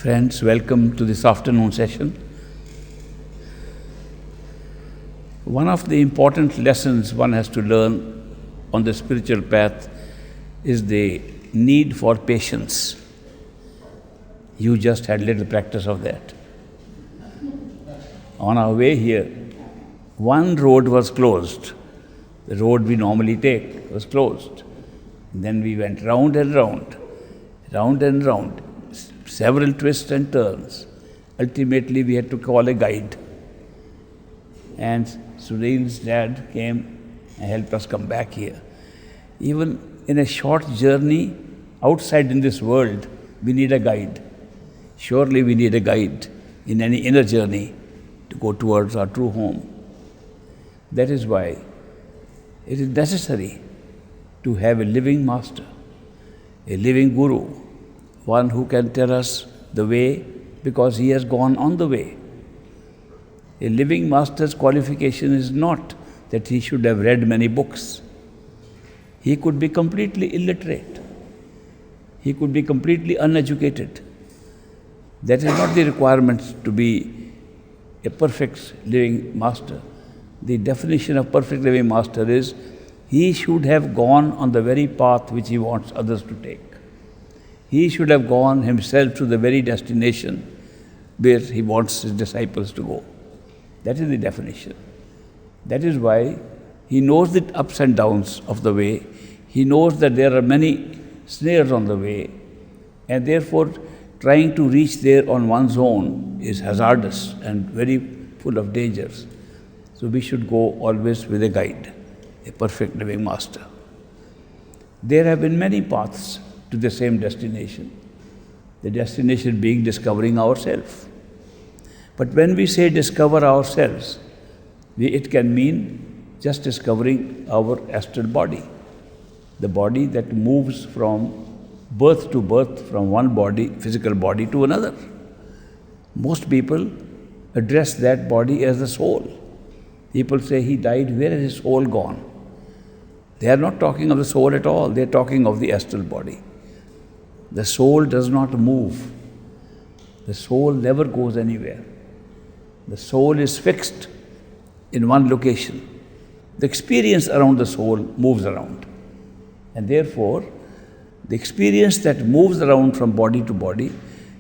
Friends, welcome to this afternoon session. One of the important lessons one has to learn on the spiritual path is the need for patience. You just had little practice of that. On our way here, one road was closed. The road we normally take was closed. Then we went round and round, round and round, several twists and turns. Ultimately, we had to call a guide. And Sunil's dad came and helped us come back here. Even in a short journey outside in this world, we need a guide. Surely we need a guide in any inner journey to go towards our true home. That is why it is necessary to have a living master, a living guru, one who can tell us the way because he has gone on the way. A living master's qualification is not that he should have read many books. He could be completely illiterate. He could be completely uneducated. That is not the requirement to be a perfect living master. The definition of perfect living master is he should have gone on the very path which he wants others to take. He should have gone himself to the very destination where he wants his disciples to go. That is the definition. That is why he knows the ups and downs of the way. He knows that there are many snares on the way, and therefore trying to reach there on one's own is hazardous and very full of dangers. So we should go always with a guide, a perfect living master. There have been many paths to the same destination. The destination being discovering ourselves. But when we say discover ourselves, it can mean just discovering our astral body, the body that moves from birth to birth, from one body, physical body, to another. Most people address that body as the soul. People say, he died, where is his soul gone? They are not talking of the soul at all, they are talking of the astral body. The soul does not move. The soul never goes anywhere. The soul is fixed in one location. The experience around the soul moves around. And therefore, the experience that moves around from body to body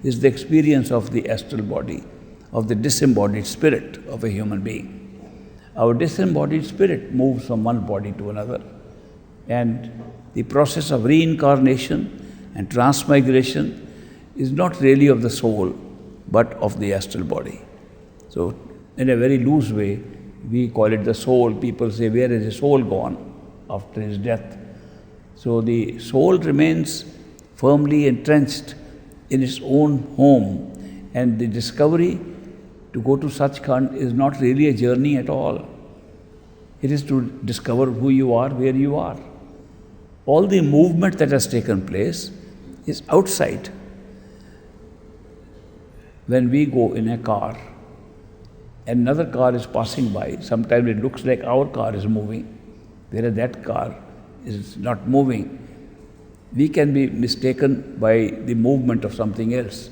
is the experience of the astral body, of the disembodied spirit of a human being. Our disembodied spirit moves from one body to another. And the process of reincarnation and transmigration is not really of the soul, but of the astral body. So, in a very loose way, we call it the soul. People say, where is the soul gone after his death? So, the soul remains firmly entrenched in its own home, and the discovery to go to Sachkhand is not really a journey at all. It is to discover who you are, where you are. All the movement that has taken place is outside. When we go in a car, another car is passing by, sometimes it looks like our car is moving, whereas that car is not moving. We can be mistaken by the movement of something else.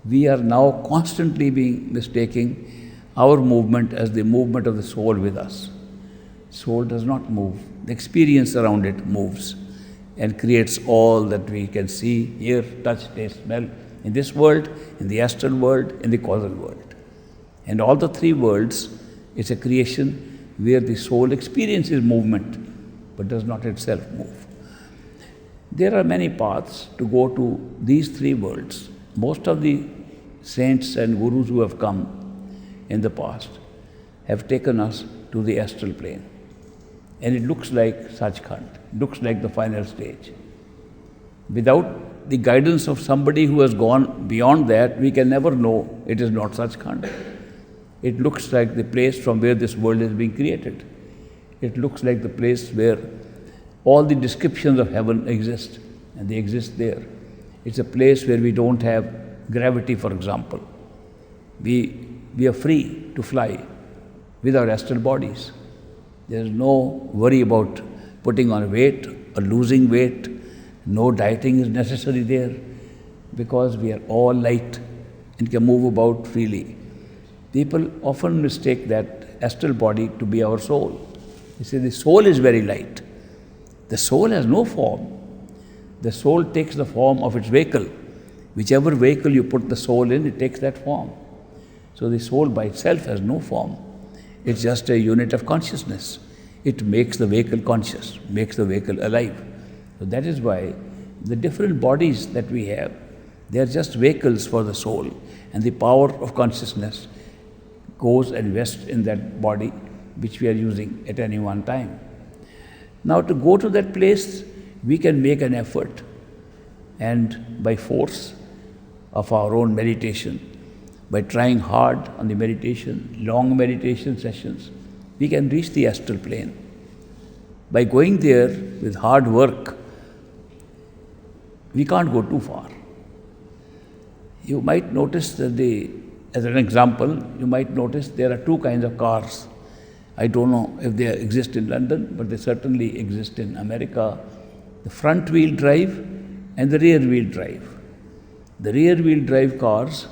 We are now constantly mistaking our movement as the movement of the soul with us. Soul does not move. The experience around it moves and creates all that we can see, hear, touch, taste, smell in this world, in the astral world, in the causal world. And all the three worlds, it's a creation where the soul experiences movement but does not itself move. There are many paths to go to these three worlds. Most of the saints and gurus who have come in the past have taken us to the astral plane. And it looks like Sachkhand, looks like the final stage. Without the guidance of somebody who has gone beyond that, we can never know it is not Sachkhand. It looks like the place from where this world is being created. It looks like the place where all the descriptions of heaven exist, and they exist there. It's a place where we don't have gravity, for example. We are free to fly with our astral bodies. There is no worry about putting on weight or losing weight. No dieting is necessary there because we are all light. and can move about freely. People often mistake that astral body to be our soul. They say the soul is very light. The soul has no form. The soul takes the form of its vehicle. Whichever vehicle you put the soul in, it takes that form. So the soul by itself has no form. It's just a unit of consciousness. It makes the vehicle conscious, makes the vehicle alive. So that is why the different bodies that we have, they are just vehicles for the soul, and the power of consciousness goes and rests in that body which we are using at any one time. Now to go to that place, we can make an effort, and by force of our own meditation, by trying hard on the meditation, long meditation sessions, we can reach the astral plane. By going there with hard work, we can't go too far. You might notice that as an example, you might notice there are two kinds of cars. I don't know if they exist in London, but they certainly exist in America. The front wheel drive and the rear wheel drive. The rear wheel drive cars,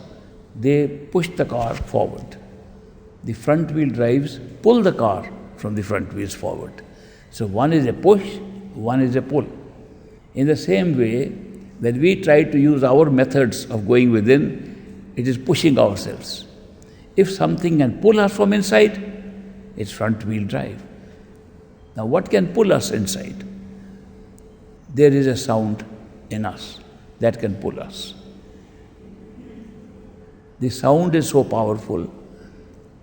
they push the car forward. The front wheel drives pull the car from the front wheels forward. So one is a push, one is a pull. In the same way, when we try to use our methods of going within, it is pushing ourselves. If something can pull us from inside, it's front wheel drive. Now what can pull us inside? There is a sound in us that can pull us. The sound is so powerful,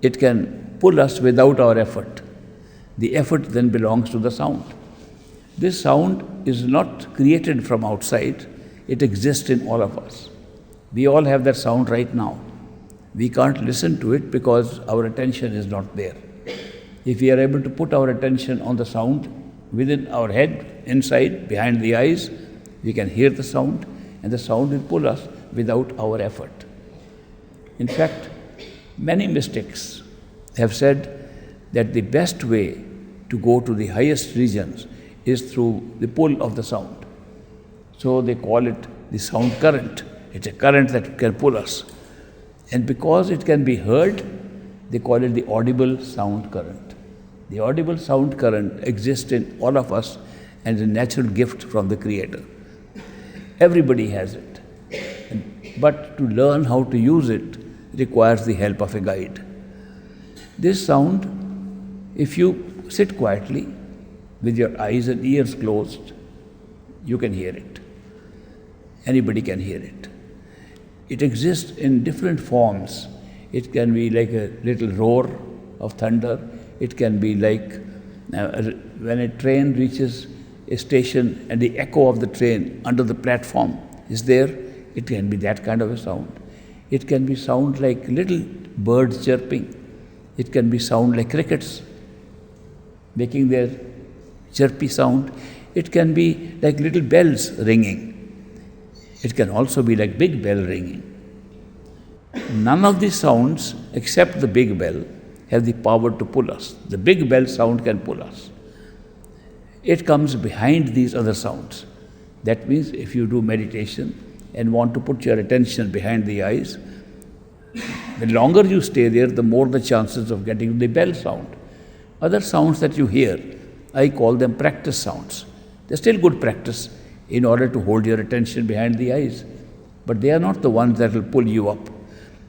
it can pull us without our effort. The effort then belongs to the sound. This sound is not created from outside, it exists in all of us. We all have that sound right now. We can't listen to it because our attention is not there. If we are able to put our attention on the sound within our head, inside, behind the eyes, we can hear the sound, and the sound will pull us without our effort. In fact, many mystics have said that the best way to go to the highest regions is through the pull of the sound. So they call it the sound current. It's a current that can pull us. And because it can be heard, they call it the audible sound current. The audible sound current exists in all of us and is a natural gift from the Creator. Everybody has it. But to learn how to use it requires the help of a guide. This sound, if you sit quietly with your eyes and ears closed, you can hear it. Anybody can hear it. It exists in different forms. It can be like a little roar of thunder. It can be like when a train reaches a station and the echo of the train under the platform is there, it can be that kind of a sound. It can be sound like little birds chirping. It can be sound like crickets making their chirpy sound. It can be like little bells ringing. It can also be like big bell ringing. None of these sounds, except the big bell, have the power to pull us. The big bell sound can pull us. It comes behind these other sounds. That means if you do meditation and want to put your attention behind the eyes, the longer you stay there, the more the chances of getting the bell sound. Other sounds that you hear, I call them practice sounds. They're still good practice in order to hold your attention behind the eyes, but they are not the ones that will pull you up.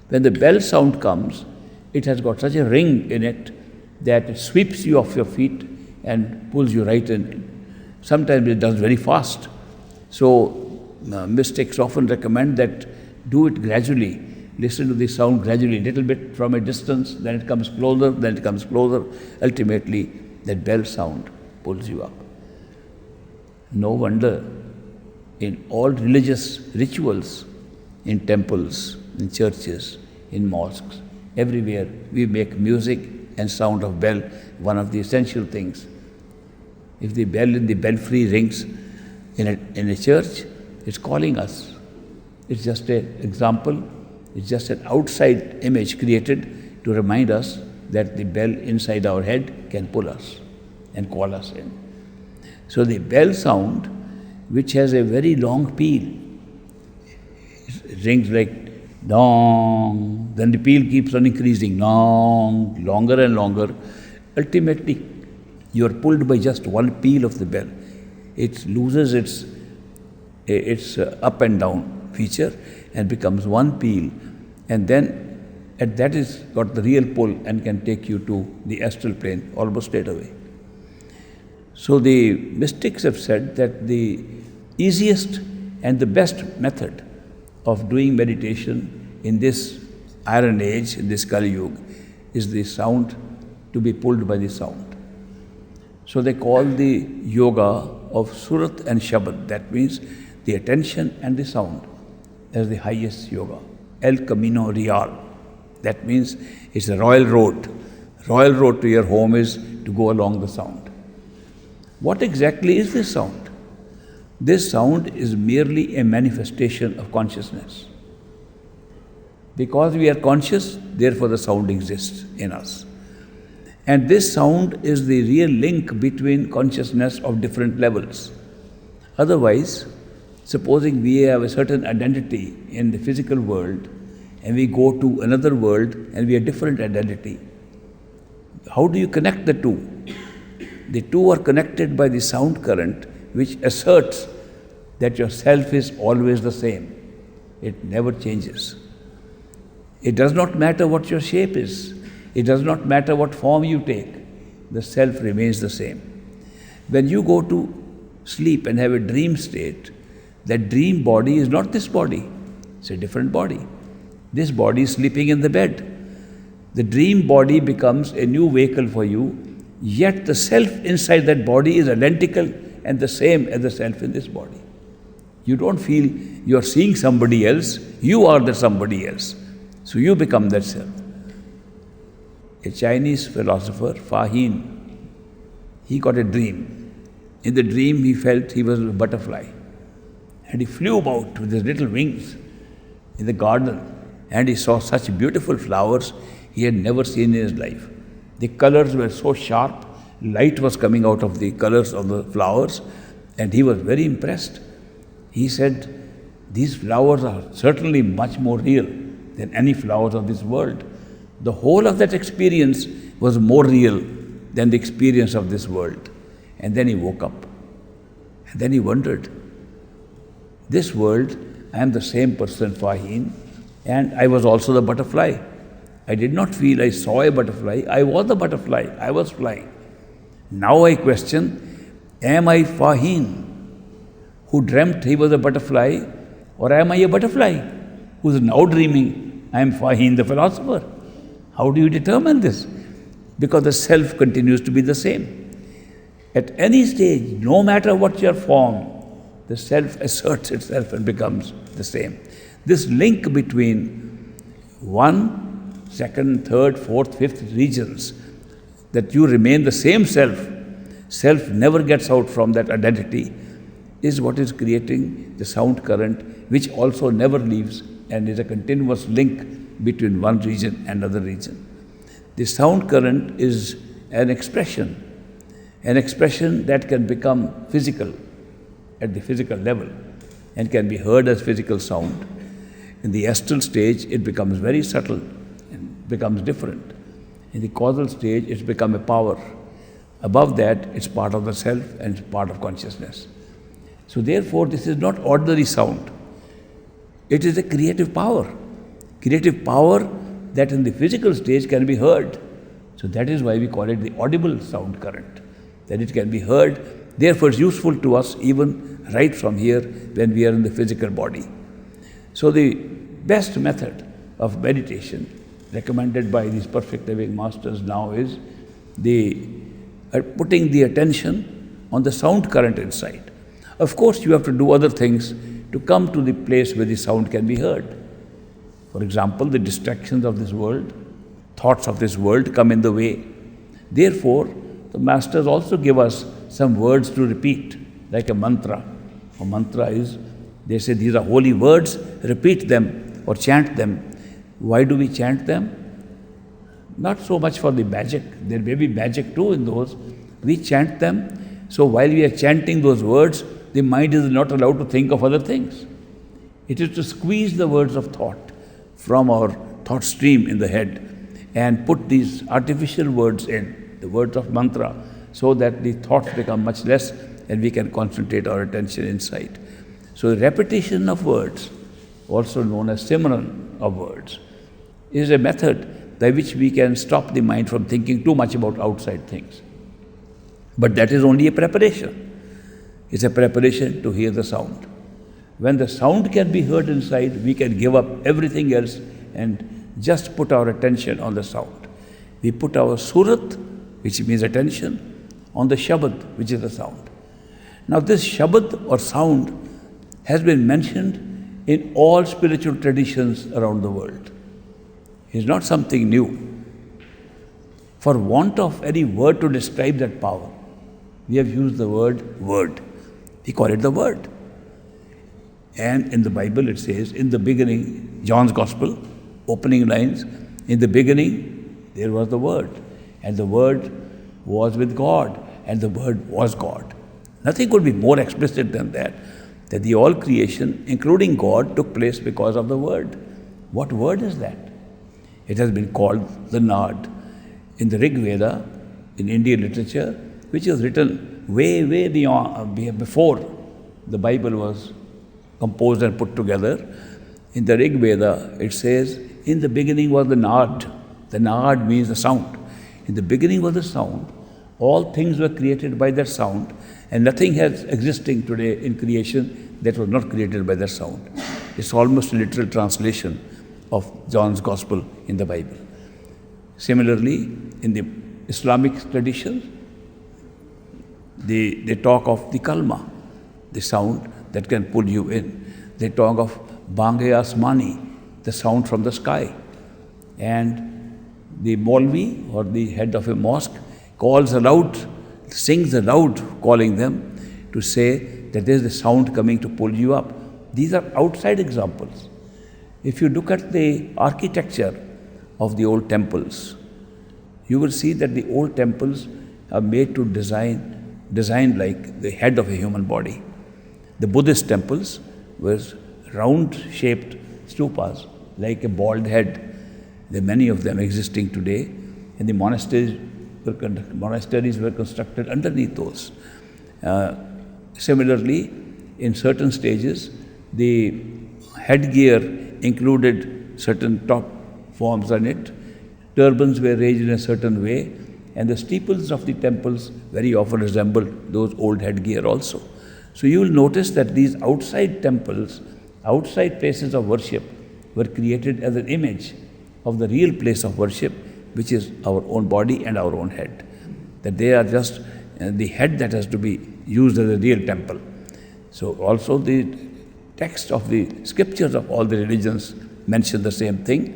When the bell sound comes, it has got such a ring in it that it sweeps you off your feet and pulls you right in. Sometimes it does very fast. So mystics often recommend that do it gradually. Listen to the sound gradually, little bit from a distance, then it comes closer, then it comes closer. Ultimately, that bell sound pulls you up. No wonder in all religious rituals, in temples, in churches, in mosques, everywhere we make music and sound of bell one of the essential things. If the bell in the belfry rings in a church, it's calling us. It's just an example, it's just an outside image created to remind us that the bell inside our head can pull us and call us in. So the bell sound, which has a very long peal, it rings like Dong. Then the peal keeps on increasing, long, longer and longer. Ultimately, you are pulled by just one peal of the bell. It loses its up and down feature and becomes one peal, and then that is got the real pull and can take you to the astral plane almost straight away. So the mystics have said that the easiest and the best method of doing meditation in this iron age, in this Kali Yuga, is the sound, to be pulled by the sound. So they call the yoga of Surat and Shabd, that means the attention and the sound, as the highest yoga. El Camino Real, that means it's a royal road. Royal road to your home is to go along the sound. What exactly is this sound? This sound is merely a manifestation of consciousness. Because we are conscious, therefore the sound exists in us. And this sound is the real link between consciousness of different levels. Otherwise, supposing we have a certain identity in the physical world and we go to another world and we have different identity, how do you connect the two? The two are connected by the sound current, which asserts that your self is always the same. It never changes. It does not matter what your shape is. It does not matter what form you take. The self remains the same. When you go to sleep and have a dream state, that dream body is not this body. It's a different body. This body is sleeping in the bed. The dream body becomes a new vehicle for you, yet the self inside that body is identical and the same as the self in this body. You don't feel you are seeing somebody else, you are the somebody else. So you become that self. A Chinese philosopher, Fa Hin, he got a dream. In the dream, he felt he was a butterfly. And he flew about with his little wings in the garden. And he saw such beautiful flowers he had never seen in his life. The colors were so sharp, light was coming out of the colors of the flowers, and he was very impressed. He said, these flowers are certainly much more real than any flowers of this world. The whole of that experience was more real than the experience of this world. And then he woke up. And then he wondered, this world, I am the same person, Fa Hin, and I was also the butterfly. I did not feel I saw a butterfly. I was the butterfly. I was flying. Now I question, am I Fa Hin, who dreamt he was a butterfly, or am I a butterfly who is now dreaming I am Fa Hin, the philosopher? How do you determine this? Because the self continues to be the same. At any stage, no matter what your form, the self asserts itself and becomes the same. This link between 1, 2nd, 3rd, 4th, 5th regions, that you remain the same self never gets out from that identity, is what is creating the sound current, which also never leaves and is a continuous link between one region and another region. The sound current is an expression that can become physical at the physical level and can be heard as physical sound. In the astral stage, it becomes very subtle and becomes different. In the causal stage, it's become a power. Above that, it's part of the self and it's part of consciousness. So therefore, this is not ordinary sound. It is a creative power. Creative power that in the physical stage can be heard. So that is why we call it the audible sound current, that it can be heard. Therefore, it's useful to us even right from here when we are in the physical body. So the best method of meditation recommended by these perfect living masters now is putting the attention on the sound current inside. Of course, you have to do other things to come to the place where the sound can be heard. For example, the distractions of this world, thoughts of this world come in the way. Therefore, the masters also give us some words to repeat, like a mantra. A mantra is, they say these are holy words, repeat them or chant them. Why do we chant them? Not so much for the magic, there may be magic too in those. We chant them, so while we are chanting those words, the mind is not allowed to think of other things. It is to squeeze the words of thought from our thought stream in the head and put these artificial words in, the words of mantra, so that the thoughts become much less and we can concentrate our attention inside. So repetition of words, also known as Simran of words, is a method by which we can stop the mind from thinking too much about outside things. But that is only a preparation. It's a preparation to hear the sound. When the sound can be heard inside, we can give up everything else and just put our attention on the sound. We put our Surat, which means attention, on the Shabd, which is the sound. Now this Shabd or sound has been mentioned in all spiritual traditions around the world. It's not something new. For want of any word to describe that power, we have used the word. We call it the word. And in the Bible it says, in the beginning, John's Gospel, opening lines, in the beginning there was the Word, and the Word was with God, and the Word was God. Nothing could be more explicit than that the all creation, including God, took place because of the Word. What word is that? It has been called the Nard. In the Rig Veda, in Indian literature, which is written way beyond, before the Bible was composed and put together. In the Rig Veda, it says, in the beginning was the Nard. The Nard means the sound. In the beginning was the sound. All things were created by that sound, and nothing has existing today in creation that was not created by that sound. It's almost a literal translation of John's Gospel in the Bible. Similarly, in the Islamic traditions, they talk of the kalma, the sound that can pull you in. They talk of Bang-e Asmani, the sound from the sky. And the Maulvi, or the head of a mosque, calls aloud, sings aloud, calling them to say that there is the sound coming to pull you up. These are outside examples. If you look at the architecture of the old temples, you will see that the old temples are made to designed like the head of a human body. The Buddhist temples were round-shaped stupas, like a bald head. There are many of them existing today, and the monasteries were constructed underneath those. Similarly, in certain stages, the headgear included certain top forms on it. Turbans were raised in a certain way, and the steeples of the temples very often resembled those old headgear also. So you will notice that these outside temples, outside places of worship, were created as an image of the real place of worship, which is our own body and our own head. That they are just the head that has to be used as a real temple. So also the text of the scriptures of all the religions mention the same thing,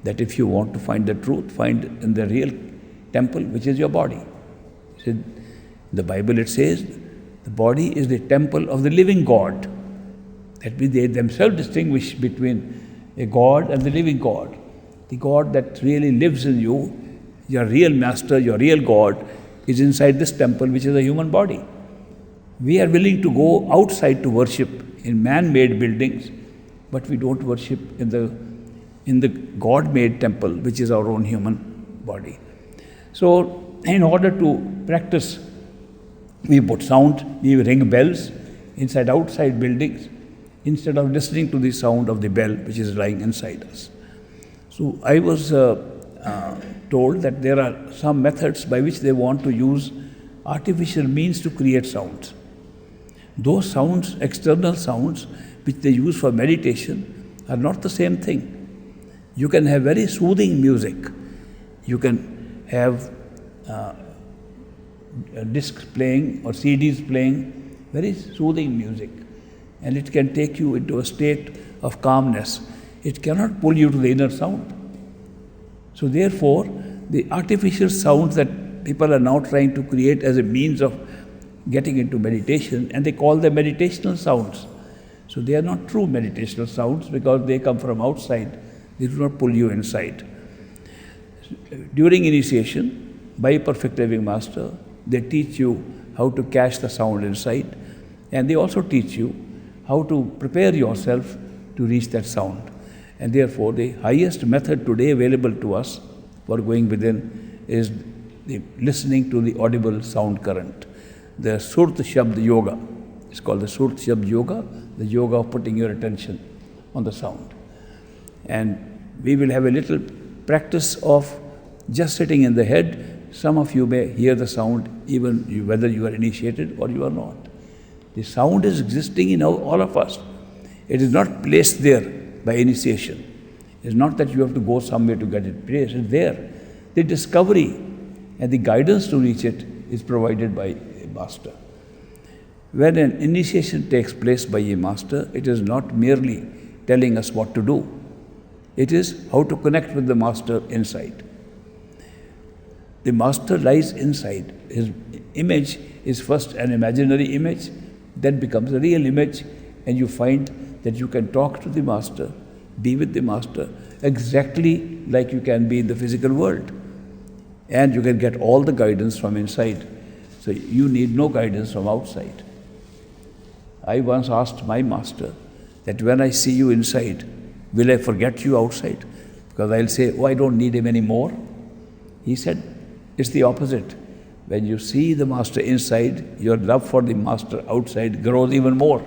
that if you want to find the truth, find in the real temple, which is your body. In the Bible it says, the body is the temple of the living God. That means they themselves distinguish between a God and the living God. The God that really lives in you, your real master, your real God, is inside this temple, which is a human body. We are willing to go outside to worship in man-made buildings, but we don't worship in the God-made temple, which is our own human body. So, in order to practice, we put sound, we ring bells inside outside buildings, instead of listening to the sound of the bell which is lying inside us. So I was told that there are some methods by which they want to use artificial means to create sounds. Those sounds, external sounds, which they use for meditation, are not the same thing. You can have very soothing music. You can have discs playing or CDs playing, very soothing music. And it can take you into a state of calmness. It cannot pull you to the inner sound. So therefore, the artificial sounds that people are now trying to create as a means of getting into meditation, and they call them meditational sounds. So they are not true meditational sounds because they come from outside. They do not pull you inside. During initiation, by a perfect living master, they teach you how to catch the sound inside, and they also teach you how to prepare yourself to reach that sound. And therefore, the highest method today available to us for going within is the listening to the audible sound current. The Surat Shabd Yoga. It's called the Surat Shabd Yoga, the yoga of putting your attention on the sound. And we will have a little practice of just sitting in the head. Some of you may hear the sound even whether you are initiated or you are not. The sound is existing in all of us. It is not placed there by initiation. It's not that you have to go somewhere to get it placed. It's there. The discovery and the guidance to reach it is provided by a master. When an initiation takes place by a master, it is not merely telling us what to do. It is how to connect with the master inside. The master lies inside. His image is first an imaginary image, then becomes a real image, and you find that you can talk to the master, be with the master, exactly like you can be in the physical world. And you can get all the guidance from inside. So you need no guidance from outside. I once asked my master that when I see you inside, will I forget you outside? Because I'll say, oh, I don't need him anymore. He said, it's the opposite. When you see the master inside, your love for the master outside grows even more.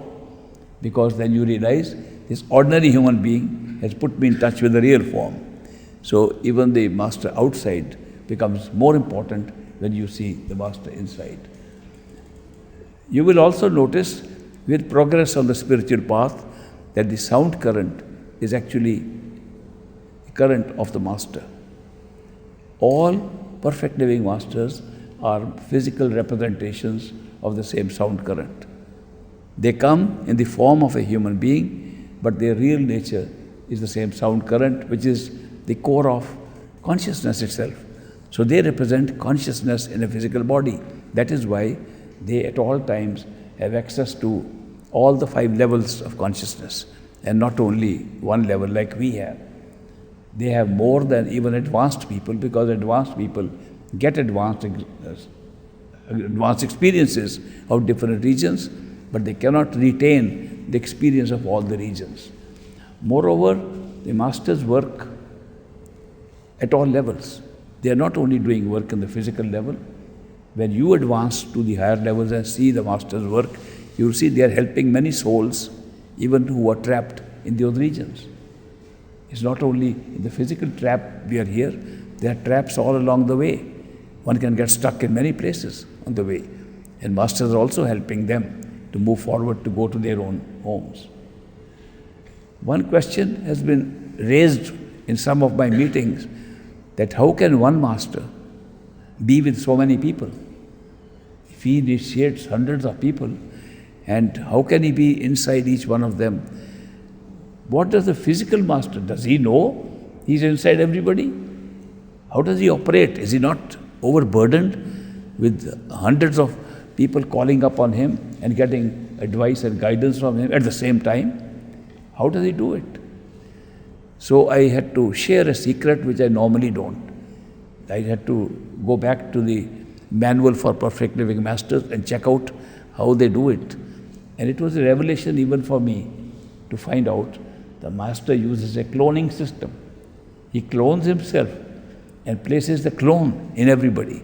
Because then you realize this ordinary human being has put me in touch with the real form. So even the master outside becomes more important when you see the master inside. You will also notice with progress on the spiritual path that the sound current is actually the current of the master. All perfect living masters are physical representations of the same sound current. They come in the form of a human being, but their real nature is the same sound current, which is the core of consciousness itself. So they represent consciousness in a physical body. That is why they at all times have access to all the 5 levels of consciousness, and not only one level like we have. They have more than even advanced people, because advanced people get advanced experiences of different regions, but they cannot retain the experience of all the regions. Moreover, the masters work at all levels. They are not only doing work in the physical level. When you advance to the higher levels and see the master's work, you will see they are helping many souls, even who are trapped in those regions. It's not only in the physical trap we are here, there are traps all along the way. One can get stuck in many places on the way. And masters are also helping them to move forward, to go to their own homes. One question has been raised in some of my meetings, that how can one master be with so many people? If he initiates hundreds of people, and how can he be inside each one of them? What does the physical master, does he know he's inside everybody? How does he operate? Is he not overburdened with hundreds of people calling upon him and getting advice and guidance from him at the same time? How does he do it? So I had to share a secret which I normally don't. I had to go back to the manual for perfect living masters and check out how they do it. And it was a revelation even for me to find out the master uses a cloning system. He clones himself and places the clone in everybody.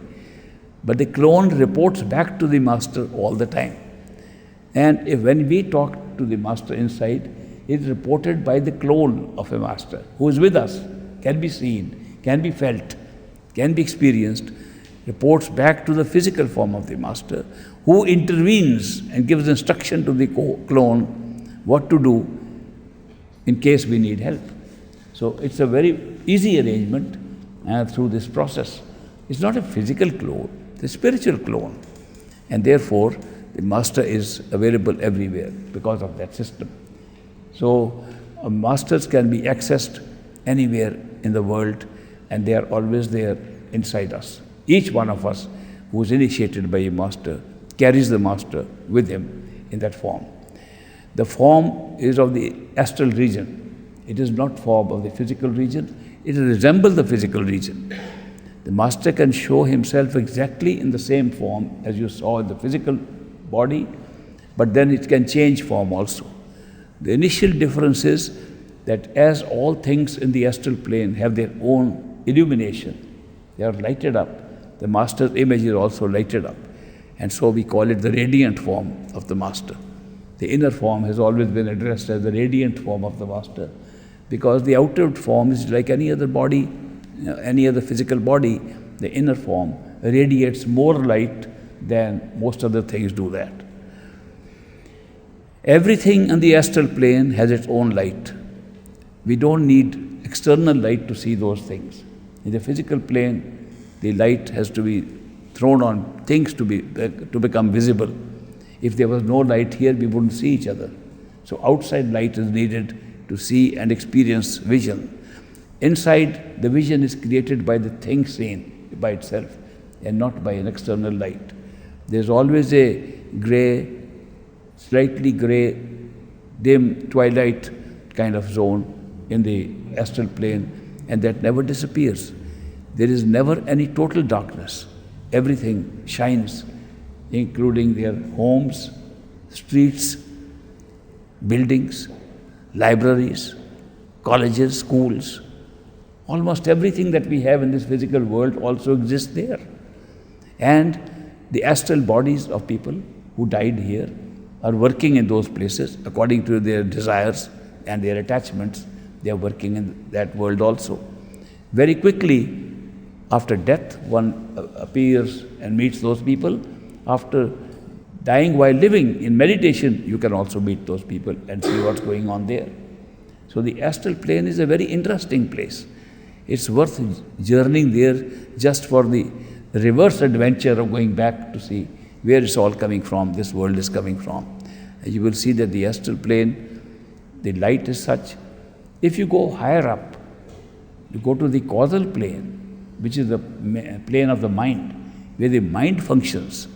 But the clone reports back to the master all the time. And when we talk to the master inside, it is reported by the clone of a master who is with us, can be seen, can be felt, can be experienced, reports back to the physical form of the master, who intervenes and gives instruction to the clone what to do in case we need help. So it's a very easy arrangement through this process. It's not a physical clone, it's a spiritual clone. And therefore, the master is available everywhere because of that system. So masters can be accessed anywhere in the world, and they are always there inside us. Each one of us who is initiated by a master carries the master with him in that form. The form is of the astral region. It is not form of the physical region. It resembles the physical region. The master can show himself exactly in the same form as you saw in the physical body, but then it can change form also. The initial difference is that as all things in the astral plane have their own illumination, they are lighted up, the Master's image is also lighted up. And so we call it the radiant form of the Master. The inner form has always been addressed as the radiant form of the Master, because the outer form is like any other body, any other physical body. The inner form radiates more light than most other things do that. Everything on the astral plane has its own light. We don't need external light to see those things. In the physical plane, the light has to be thrown on things to become visible. If there was no light here, we wouldn't see each other. So outside light is needed to see and experience vision. Inside, the vision is created by the thing seen by itself and not by an external light. There's always a gray, slightly gray, dim twilight kind of zone in the astral plane, and that never disappears. There is never any total darkness. Everything shines, including their homes, streets, buildings, libraries, colleges, schools. Almost everything that we have in this physical world also exists there. And the astral bodies of people who died here are working in those places according to their desires and their attachments. They are working in that world also. Very quickly, after death, one appears and meets those people. After dying while living in meditation, you can also meet those people and see what's going on there. So the astral plane is a very interesting place. It's worth journeying there just for the reverse adventure of going back to see where it's all coming from, this world is coming from. And you will see that the astral plane, the light is such. If you go higher up, you go to the causal plane, which is the plane of the mind, where the mind functions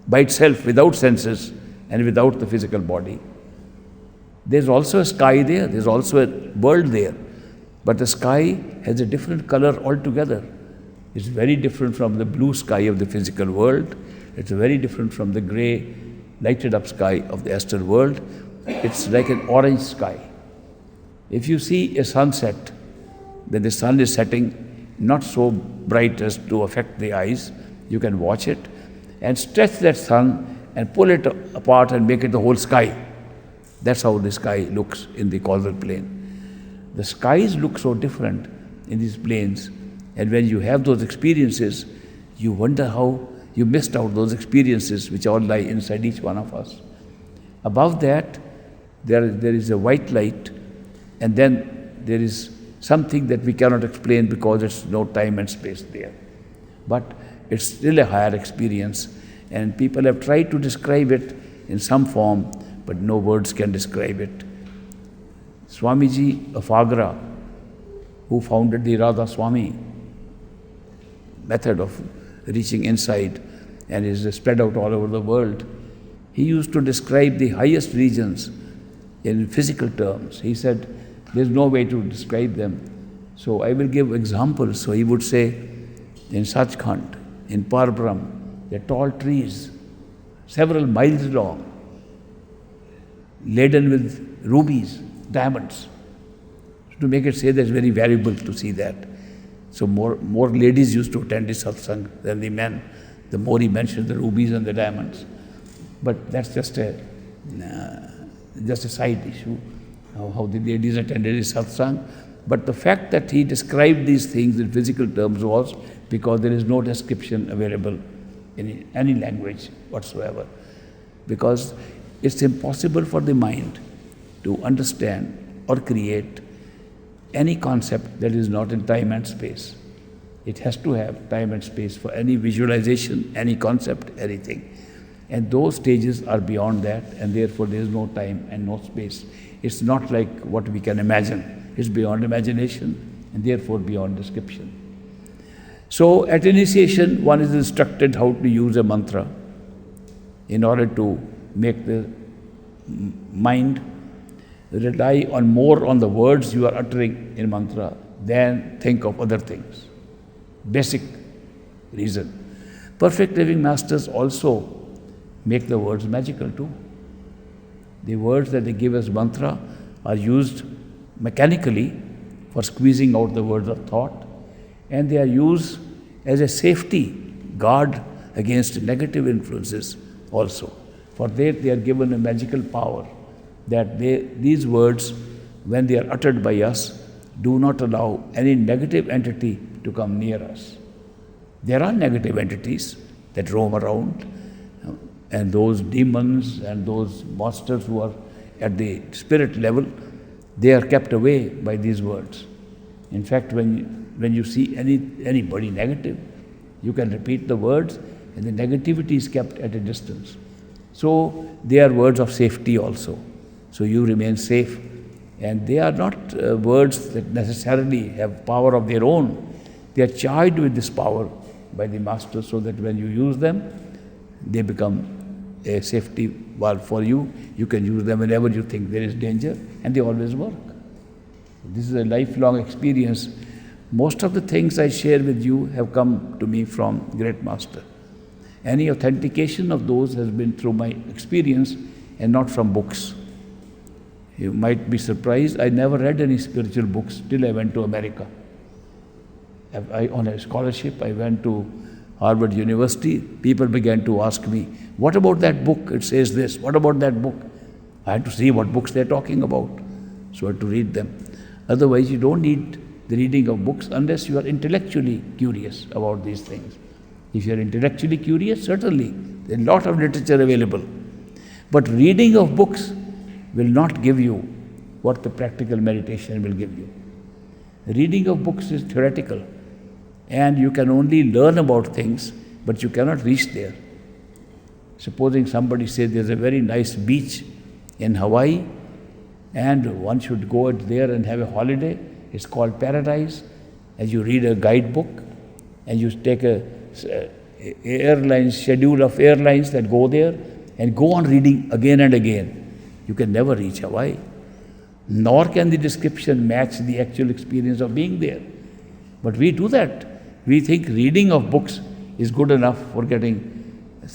by itself without senses and without the physical body. There's also a sky there, there's also a world there, but the sky has a different color altogether. It's very different from the blue sky of the physical world. It's very different from the grey, lighted up sky of the astral world. It's like an orange sky. If you see a sunset, when the sun is setting, not so bright as to affect the eyes, you can watch it and stretch that sun and pull it apart and make it the whole sky. That's how the sky looks in the causal plane. The skies look so different in these planes, and when you have those experiences, you wonder how you missed out those experiences which all lie inside each one of us. Above that, there is a white light, and then there is something that we cannot explain because it's no time and space there. But it's still a higher experience, and people have tried to describe it in some form, but no words can describe it. Swamiji of Agra, who founded the Radha Swami method of reaching inside and is spread out all over the world, he used to describe the highest regions in physical terms. He said, there's no way to describe them. So I will give examples. So he would say, in Sachkhand, in Parbrahm, there are tall trees, several miles long, laden with rubies, diamonds. To make it say that it's very valuable to see that. So more ladies used to attend the satsang than the men. The more he mentioned the rubies and the diamonds. But that's just a side issue, how the ladies attended his satsang. But the fact that he described these things in physical terms was because there is no description available in any language whatsoever. Because it's impossible for the mind to understand or create any concept that is not in time and space. It has to have time and space for any visualization, any concept, anything. And those stages are beyond that, and therefore there is no time and no space. It's not like what we can imagine. It's beyond imagination, and therefore beyond description. So at initiation, one is instructed how to use a mantra in order to make the mind rely more on the words you are uttering in mantra than think of other things. Basic reason. Perfect living masters also make the words magical too. The words that they give as mantra are used mechanically for squeezing out the words of thought, and they are used as a safety guard against negative influences also. For that they are given a magical power that these words, when they are uttered by us, do not allow any negative entity to come near us. There are negative entities that roam around, and those demons and those monsters who are at the spirit level, they are kept away by these words. In fact, when you see anybody negative, you can repeat the words and the negativity is kept at a distance. So they are words of safety also. So you remain safe. And they are not words that necessarily have power of their own. They are charged with this power by the master, so that when you use them, they become a safety valve for you. You can use them whenever you think there is danger, and they always work. This is a lifelong experience. Most of the things I share with you have come to me from great master. Any authentication of those has been through my experience and not from books. You might be surprised, I never read any spiritual books till I went to America. On a scholarship, I went to Harvard University. People began to ask me, what about that book? It says this. What about that book? I had to see what books they're talking about. So I had to read them. Otherwise, you don't need the reading of books unless you are intellectually curious about these things. If you are intellectually curious, certainly, there's a lot of literature available. But reading of books will not give you what the practical meditation will give you. Reading of books is theoretical, and you can only learn about things, but you cannot reach there. Supposing somebody says there's a very nice beach in Hawaii, and one should go there and have a holiday. It's called paradise. As you read a guidebook, and you take a schedule of airlines that go there, and go on reading again and again, you can never reach Hawaii. Nor can the description match the actual experience of being there. But we do that. We think reading of books is good enough for getting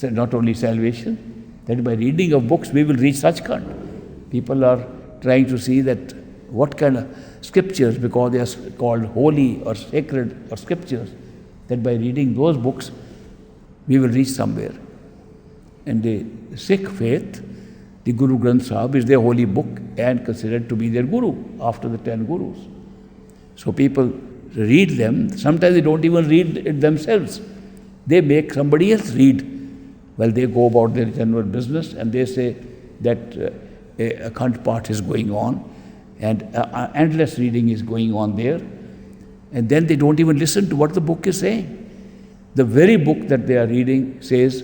not only salvation, that by reading of books we will reach Sachkhand. People are trying to see that what kind of scriptures, because they are called holy or sacred or scriptures, that by reading those books we will reach somewhere. And the Sikh faith, the Guru Granth Sahib is their holy book and considered to be their guru after the 10 gurus. So people read them. Sometimes they don't even read it themselves. They make somebody else read while they go about their general business, and they say that a Akhand Path is going on and endless reading is going on there, and then they don't even listen to what the book is saying. The very book that they are reading says,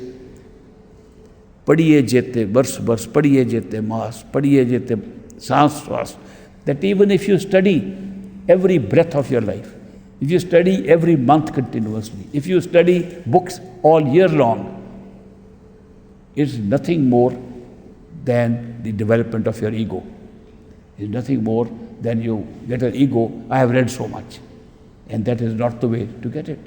Padiye jete bars bars, padiye jete maas, padiye jete saans swas. That even if you study every breath of your life, if you study every month continuously, if you study books all year long, it's nothing more than the development of your ego. It's nothing more than you get an ego, I have read so much. And that is not the way to get it.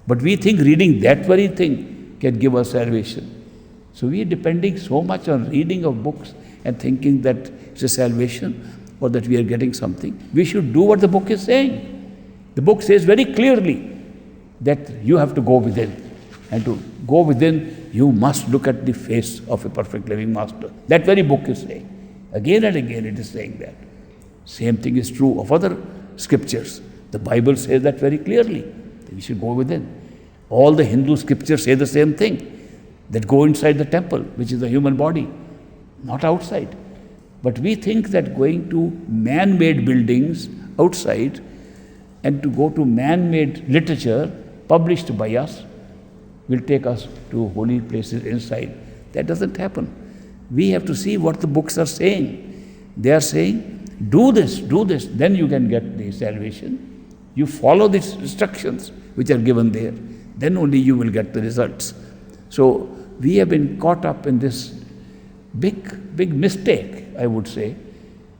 But we think reading that very thing can give us salvation. So we are depending so much on reading of books and thinking that it's a salvation or that we are getting something. We should do what the book is saying. The book says very clearly that you have to go within. And to go within, you must look at the face of a perfect living master. That very book is saying. Again and again it is saying that. Same thing is true of other scriptures. The Bible says that very clearly. That we should go within. All the Hindu scriptures say the same thing. That go inside the temple, which is the human body, not outside. But we think that going to man-made buildings outside and to go to man-made literature published by us will take us to holy places inside. That doesn't happen. We have to see what the books are saying. They are saying, do this, then you can get the salvation. You follow these instructions which are given there, then only you will get the results. So we have been caught up in this big mistake, I would say,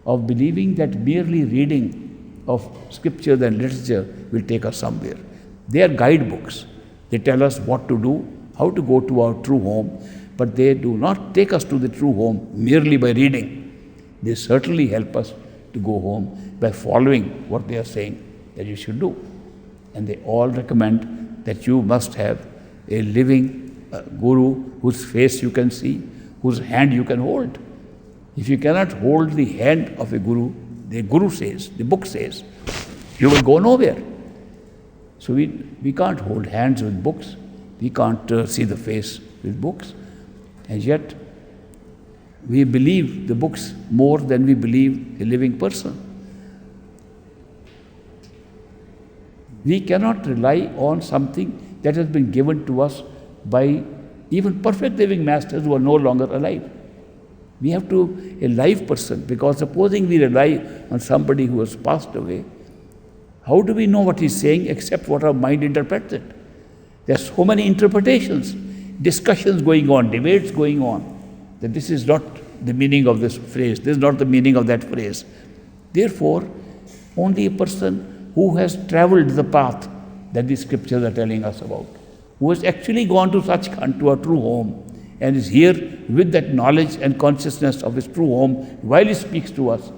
of believing that merely reading of scriptures and literature will take us somewhere. They are guidebooks. They tell us what to do, how to go to our true home, but they do not take us to the true home merely by reading. They certainly help us to go home by following what they are saying that you should do. And they all recommend that you must have a living guru whose face you can see, whose hand you can hold. If you cannot hold the hand of a guru, the guru says, the book says, you will go nowhere. So we can't hold hands with books. We can't see the face with books. And yet, we believe the books more than we believe a living person. We cannot rely on something that has been given to us by even perfect living masters who are no longer alive. We have to a live person, because supposing we rely on somebody who has passed away, how do we know what he's saying except what our mind interprets it? There are so many interpretations, discussions going on, debates going on, that this is not the meaning of this phrase, this is not the meaning of that phrase. Therefore, only a person who has traveled the path that the scriptures are telling us about, who has actually gone to Sachkhand, to our true home, and is here with that knowledge and consciousness of his true home while he speaks to us,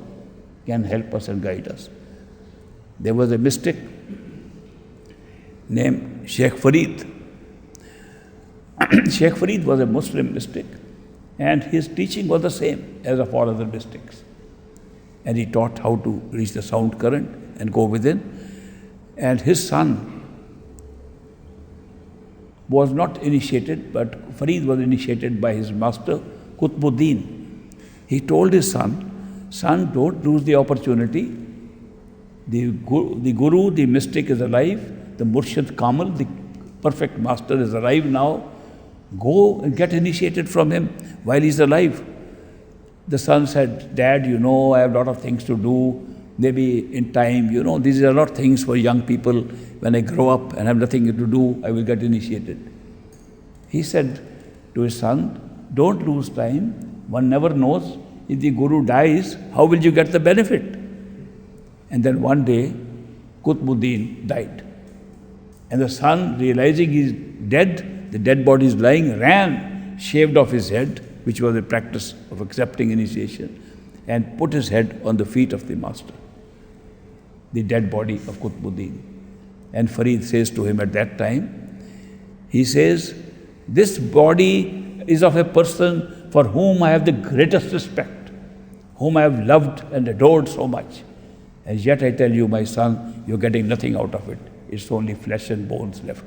can help us and guide us. There was a mystic named Sheikh Farid. Sheikh Farid was a Muslim mystic, and his teaching was the same as of all other mystics. And he taught how to reach the sound current and go within. And his son was not initiated, but Farid was initiated by his master, Qutbuddin. He told his son, don't lose the opportunity. The guru, the mystic is alive. The Murshid Kamal, the perfect master, is alive now. Go and get initiated from him while he's alive. The son said, Dad, I have a lot of things to do. Maybe in time, these are a lot of things for young people. When I grow up and have nothing to do, I will get initiated. He said to his son, don't lose time. One never knows. If the guru dies, how will you get the benefit? And then one day, Qutbuddin died. And the son, realizing he is dead, the dead body is lying, ran, shaved off his head, which was a practice of accepting initiation, and put his head on the feet of the master, the dead body of Qutbuddin. And Farid says to him at that time, he says, this body is of a person for whom I have the greatest respect, whom I have loved and adored so much. And yet I tell you, my son, you're getting nothing out of it. It's only flesh and bones left.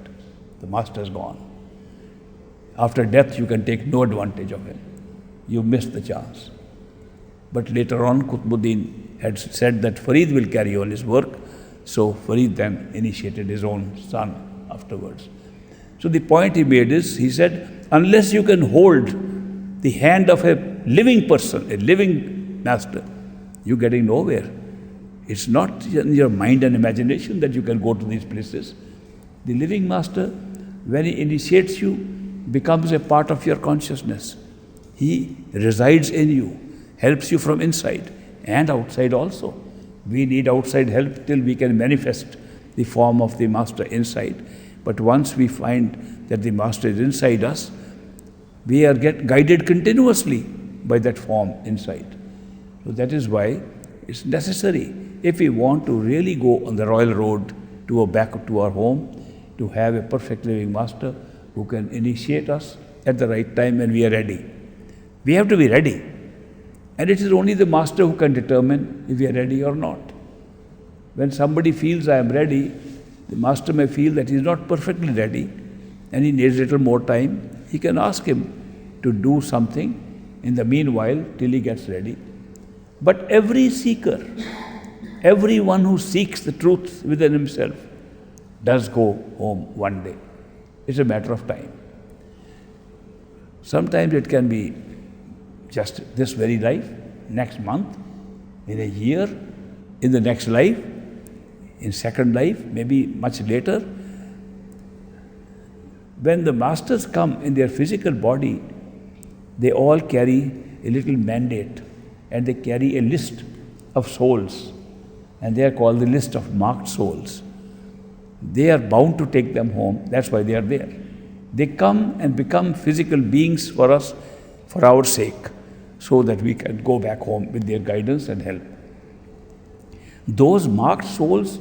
The master is gone. After death, you can take no advantage of him. You missed the chance. But later on, Qutbuddin had said that Farid will carry on his work. So Farid then initiated his own son afterwards. So the point he made is, he said, unless you can hold the hand of a living person, a living master, you're getting nowhere. It's not in your mind and imagination that you can go to these places. The living master, when he initiates you, becomes a part of your consciousness. He resides in you, helps you from inside and outside also. We need outside help till we can manifest the form of the master inside. But once we find that the master is inside us, we are guided continuously by that form inside. So that is why it's necessary, if we want to really go on the royal road to go back to our home, to have a perfect living master who can initiate us at the right time when we are ready. We have to be ready. And it is only the master who can determine if we are ready or not. When somebody feels I am ready, the master may feel that he is not perfectly ready and he needs a little more time. He can ask him to do something in the meanwhile till he gets ready. But every seeker, everyone who seeks the truth within himself, does go home one day. It's a matter of time. Sometimes it can be just this very life, next month, in a year, in the next life, in second life, maybe much later. When the masters come in their physical body, they all carry a little mandate and they carry a list of souls, and they are called the list of marked souls. They are bound to take them home. That's why they are there. They come and become physical beings for us, for our sake, so that we can go back home with their guidance and help. those marked souls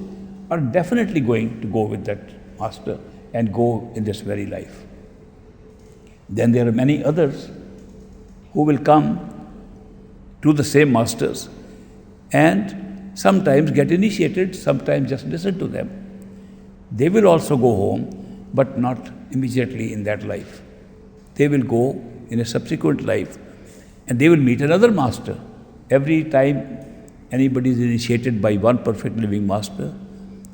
are definitely going to go with that master and go in this very life. Then there are many others who will come to the same masters and sometimes get initiated, sometimes just listen to them. They will also go home, but not immediately in that life. They will go in a subsequent life and they will meet another master. Every time anybody is initiated by one perfect living master,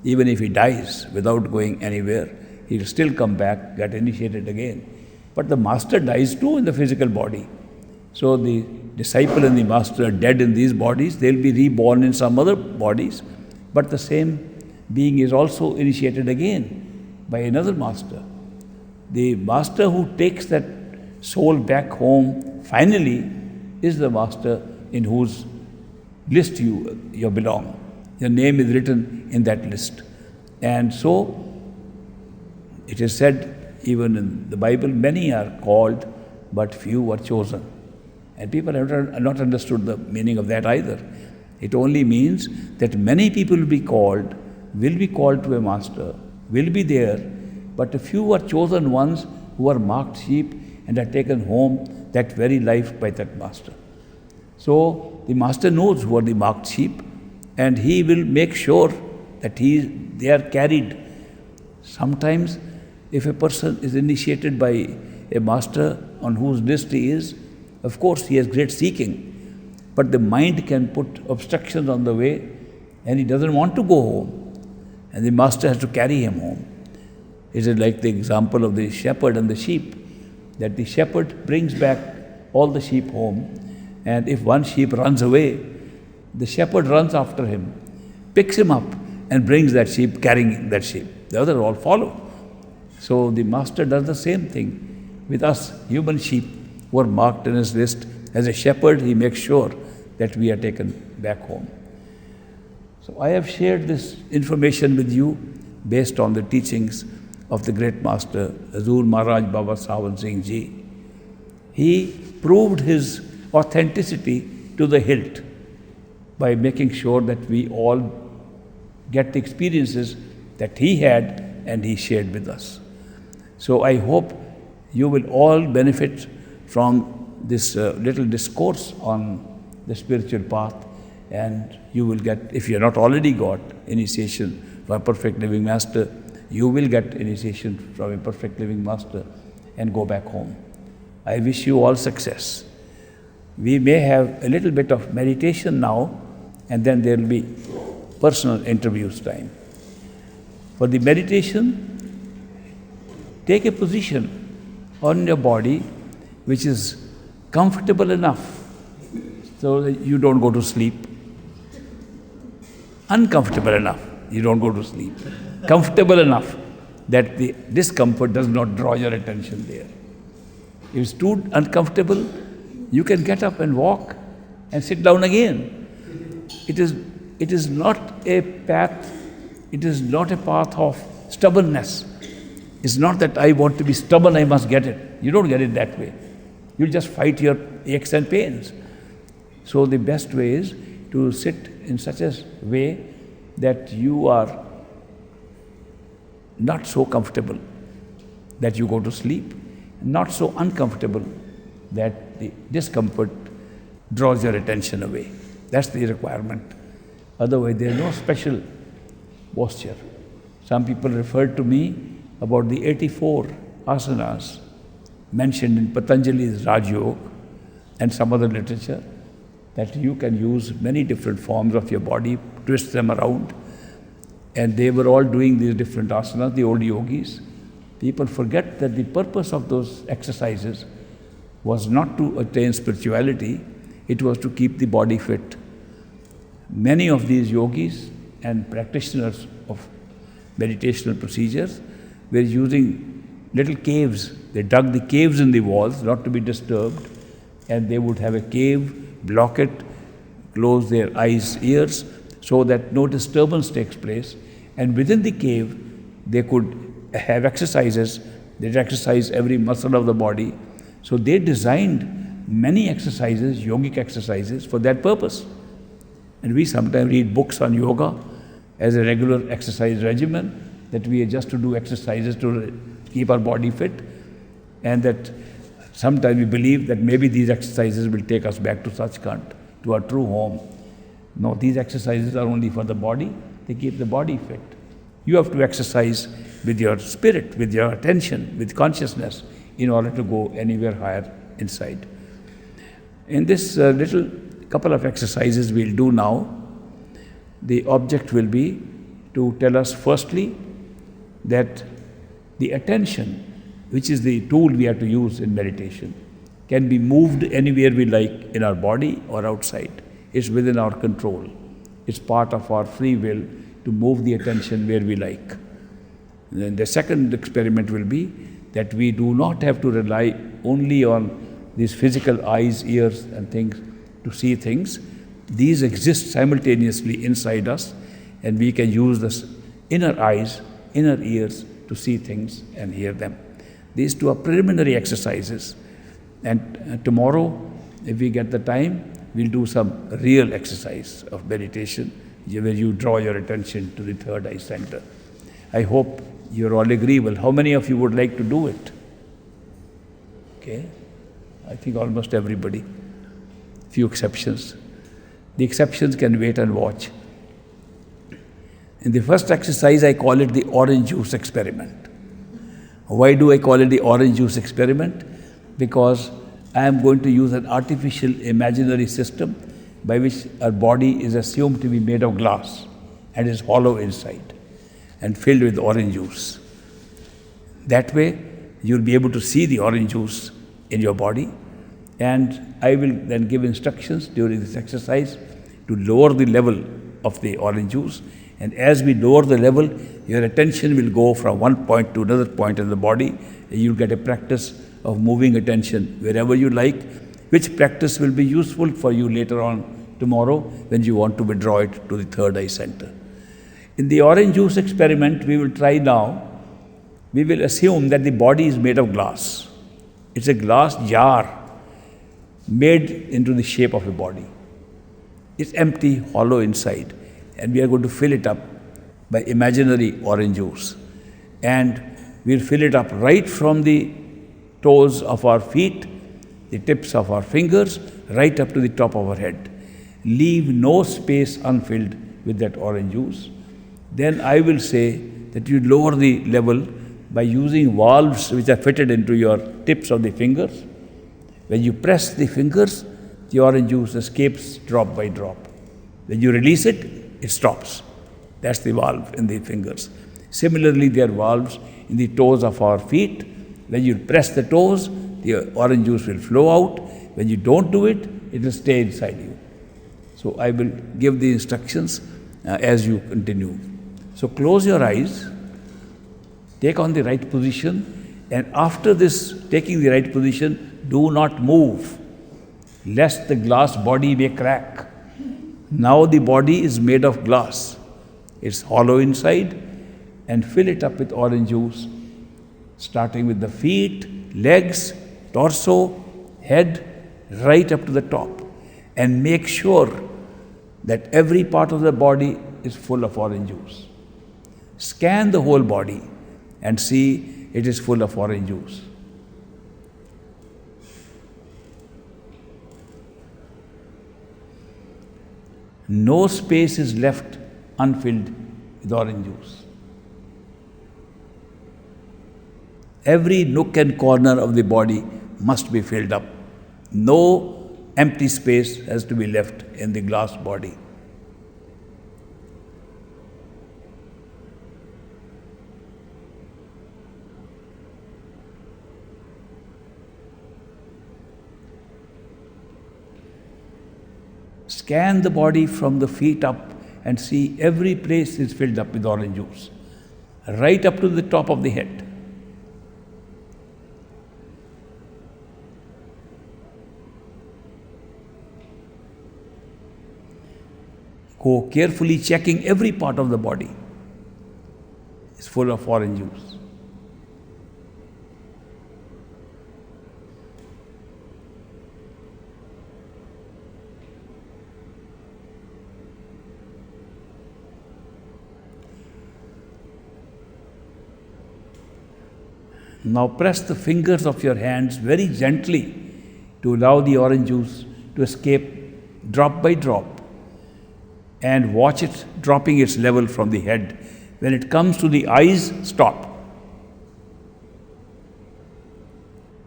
even if he dies without going anywhere, he will still come back, get initiated again. But the master dies too in the physical body. So the disciple and the master are dead in these bodies, they will be reborn in some other bodies, but the same being is also initiated again by another master. The master who takes that soul back home finally is the master in whose list you belong. Your name is written in that list. And so it is said, even in the Bible, many are called, but few are chosen. And people have not understood the meaning of that either. It only means that many people will be called to a master, will be there, but a few are chosen ones who are marked sheep and are taken home that very life by that master. So the master knows who are the marked sheep, and he will make sure that they are carried. Sometimes if a person is initiated by a master on whose list he is, of course he has great seeking, but the mind can put obstructions on the way and he doesn't want to go home, and the master has to carry him home. It is like the example of the shepherd and the sheep, that the shepherd brings back all the sheep home, and if one sheep runs away, the shepherd runs after him, picks him up and brings that sheep, carrying that sheep. The others all follow. So the master does the same thing with us, human sheep who are marked in his list. As a shepherd, he makes sure that we are taken back home. So I have shared this information with you based on the teachings of the great master, Hazur Maharaj Baba Sawan Singh Ji. He proved his authenticity to the hilt by making sure that we all get the experiences that he had and he shared with us. So I hope you will all benefit from this little discourse on the spiritual path, and you will get, if you have not already got initiation from a perfect living master, you will get initiation from a perfect living master and go back home. I wish you all success. We may have a little bit of meditation now, and then there will be personal interviews time. For the meditation, take a position on your body which is comfortable enough so that you don't go to sleep. Uncomfortable enough, you don't go to sleep. Comfortable enough that the discomfort does not draw your attention there. If it's too uncomfortable, you can get up and walk and sit down again. It is not a path, it is not a path of stubbornness. It's not that I want to be stubborn, I must get it. You don't get it that way. You'll just fight your aches and pains. So the best way is to sit in such a way that you are not so comfortable that you go to sleep, not so uncomfortable that the discomfort draws your attention away. That's the requirement. Otherwise, there is no special posture. Some people referred to me about the 84 asanas mentioned in Patanjali's Raj Yoga and some other literature, that you can use many different forms of your body, twist them around. And they were all doing these different asanas, the old yogis. People forget that the purpose of those exercises was not to attain spirituality, it was to keep the body fit. Many of these yogis and practitioners of meditational procedures were using little caves. They dug the caves in the walls, not to be disturbed, and they would have a cave, block it, close their eyes, ears, so that no disturbance takes place. And within the cave, they could have exercises. They'd exercise every muscle of the body. So they designed many exercises, yogic exercises, for that purpose. And we sometimes read books on yoga as a regular exercise regimen, that we are just to do exercises to keep our body fit, and that sometimes we believe that maybe these exercises will take us back to Sachkhand, to our true home. No, these exercises are only for the body. They keep the body fit. You have to exercise with your spirit, with your attention, with consciousness, in order to go anywhere higher inside. In this little couple of exercises we'll do now, the object will be to tell us firstly that the attention, which is the tool we have to use in meditation, can be moved anywhere we like in our body or outside. It's within our control. It's part of our free will to move the attention where we like. And then the second experiment will be that we do not have to rely only on these physical eyes, ears and things to see things. These exist simultaneously inside us, and we can use the inner eyes, inner ears to see things and hear them. These two are preliminary exercises. And tomorrow, if we get the time, we'll do some real exercise of meditation where you draw your attention to the third eye center. I hope you're all agreeable. How many of you would like to do it? Okay. I think almost everybody. Few exceptions. The exceptions can wait and watch. In the first exercise, I call it the orange juice experiment. Why do I call it the orange juice experiment? Because I am going to use an artificial imaginary system by which our body is assumed to be made of glass and is hollow inside and filled with orange juice. That way, you'll be able to see the orange juice in your body, and I will then give instructions during this exercise to lower the level of the orange juice. And as we lower the level, your attention will go from one point to another point in the body, and you'll get a practice of moving attention wherever you like, which practice will be useful for you later on tomorrow when you want to withdraw it to the third eye center. In the orange juice experiment we will try now, we will assume that the body is made of glass. It's a glass jar made into the shape of a body. It's empty, hollow inside, and we are going to fill it up by imaginary orange juice. And we'll fill it up right from the toes of our feet, the tips of our fingers, right up to the top of our head. Leave no space unfilled with that orange juice. Then I will say that you lower the level by using valves which are fitted into your tips of the fingers. When you press the fingers, the orange juice escapes drop by drop. When you release it, it stops. That's the valve in the fingers. Similarly, there are valves in the toes of our feet. When you press the toes, the orange juice will flow out. When you don't do it, it will stay inside you. So I will give the instructions as you continue. So close your eyes, take on the right position, and after this, taking the right position, do not move, lest the glass body may crack. Now the body is made of glass. It's hollow inside, and fill it up with orange juice, starting with the feet, legs, torso, head, right up to the top. And make sure that every part of the body is full of orange juice. Scan the whole body and see it is full of orange juice. No space is left unfilled with orange juice. Every nook and corner of the body must be filled up. No empty space has to be left in the glass body. Scan the body from the feet up and see every place is filled up with orange juice, right up to the top of the head. Go carefully checking every part of the body is full of orange juice. Now press the fingers of your hands very gently to allow the orange juice to escape drop by drop, and watch it dropping its level from the head. When it comes to the eyes, stop.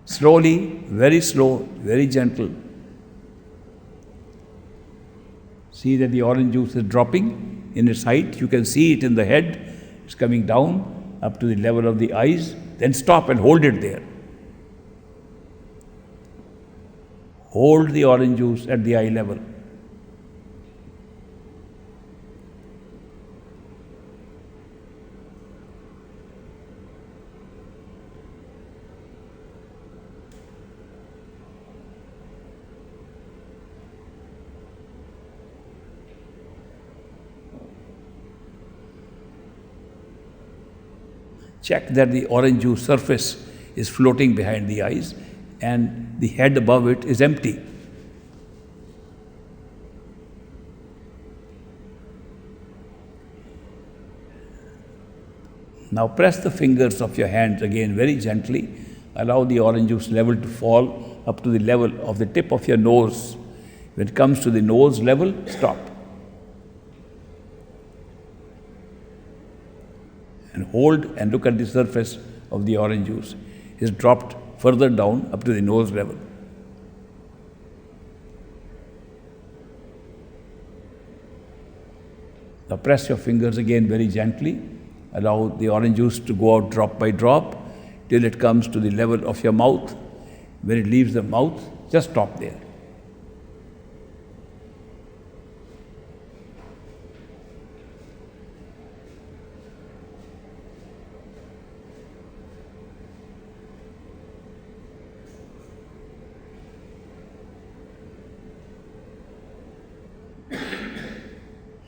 Slowly, very slow, very gentle. See that the orange juice is dropping in its height. You can see it in the head. It's coming down up to the level of the eyes. Then stop and hold it there. Hold the orange juice at the eye level. Check that the orange juice surface is floating behind the eyes and the head above it is empty. Now press the fingers of your hands again very gently. Allow the orange juice level to fall up to the level of the tip of your nose. When it comes to the nose level, stop. And hold and look at the surface of the orange juice. It's dropped further down up to the nose level. Now press your fingers again very gently. Allow the orange juice to go out drop by drop till it comes to the level of your mouth. When it leaves the mouth, just stop there.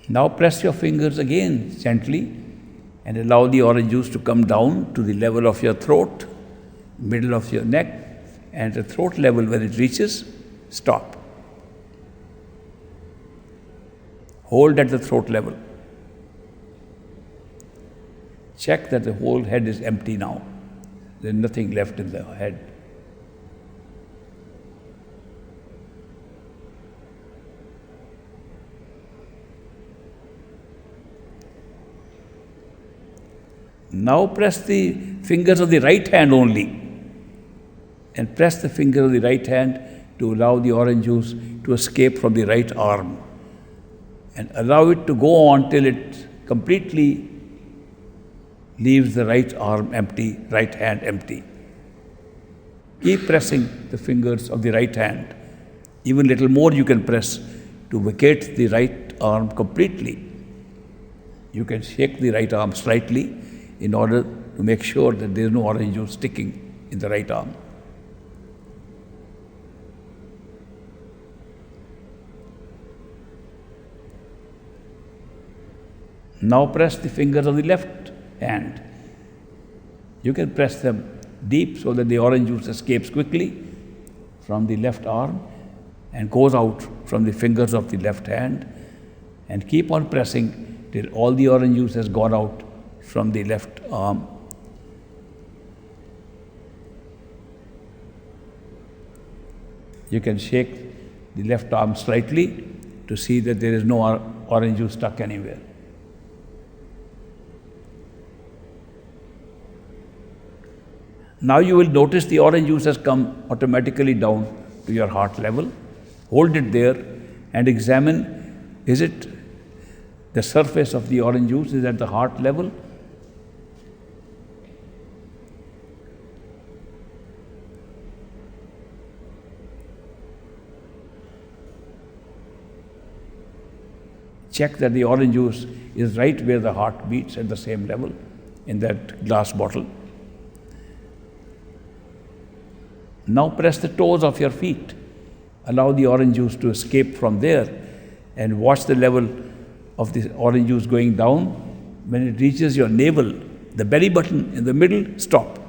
Now press your fingers again gently and allow the orange juice to come down to the level of your throat, middle of your neck, and the throat level. When it reaches, stop. Hold at the throat level. Check that the whole head is empty now. There's nothing left in the head. Now press the fingers of the right hand only, and press the finger of the right hand to allow the orange juice to escape from the right arm, and allow it to go on till it completely leaves the right arm empty, right hand empty. Keep pressing the fingers of the right hand. Even little more you can press to vacate the right arm completely. You can shake the right arm slightly in order to make sure that there is no orange juice sticking in the right arm. Now press the fingers of the left hand. You can press them deep so that the orange juice escapes quickly from the left arm and goes out from the fingers of the left hand, and keep on pressing till all the orange juice has gone out from the left arm. You can shake the left arm slightly to see that there is no orange juice stuck anywhere. Now you will notice the orange juice has come automatically down to your heart level. Hold it there and examine, is it the surface of the orange juice is at the heart level? Check that the orange juice is right where the heart beats at the same level in that glass bottle. Now press the toes of your feet. Allow the orange juice to escape from there and watch the level of the orange juice going down. When it reaches your navel, the belly button in the middle, stop.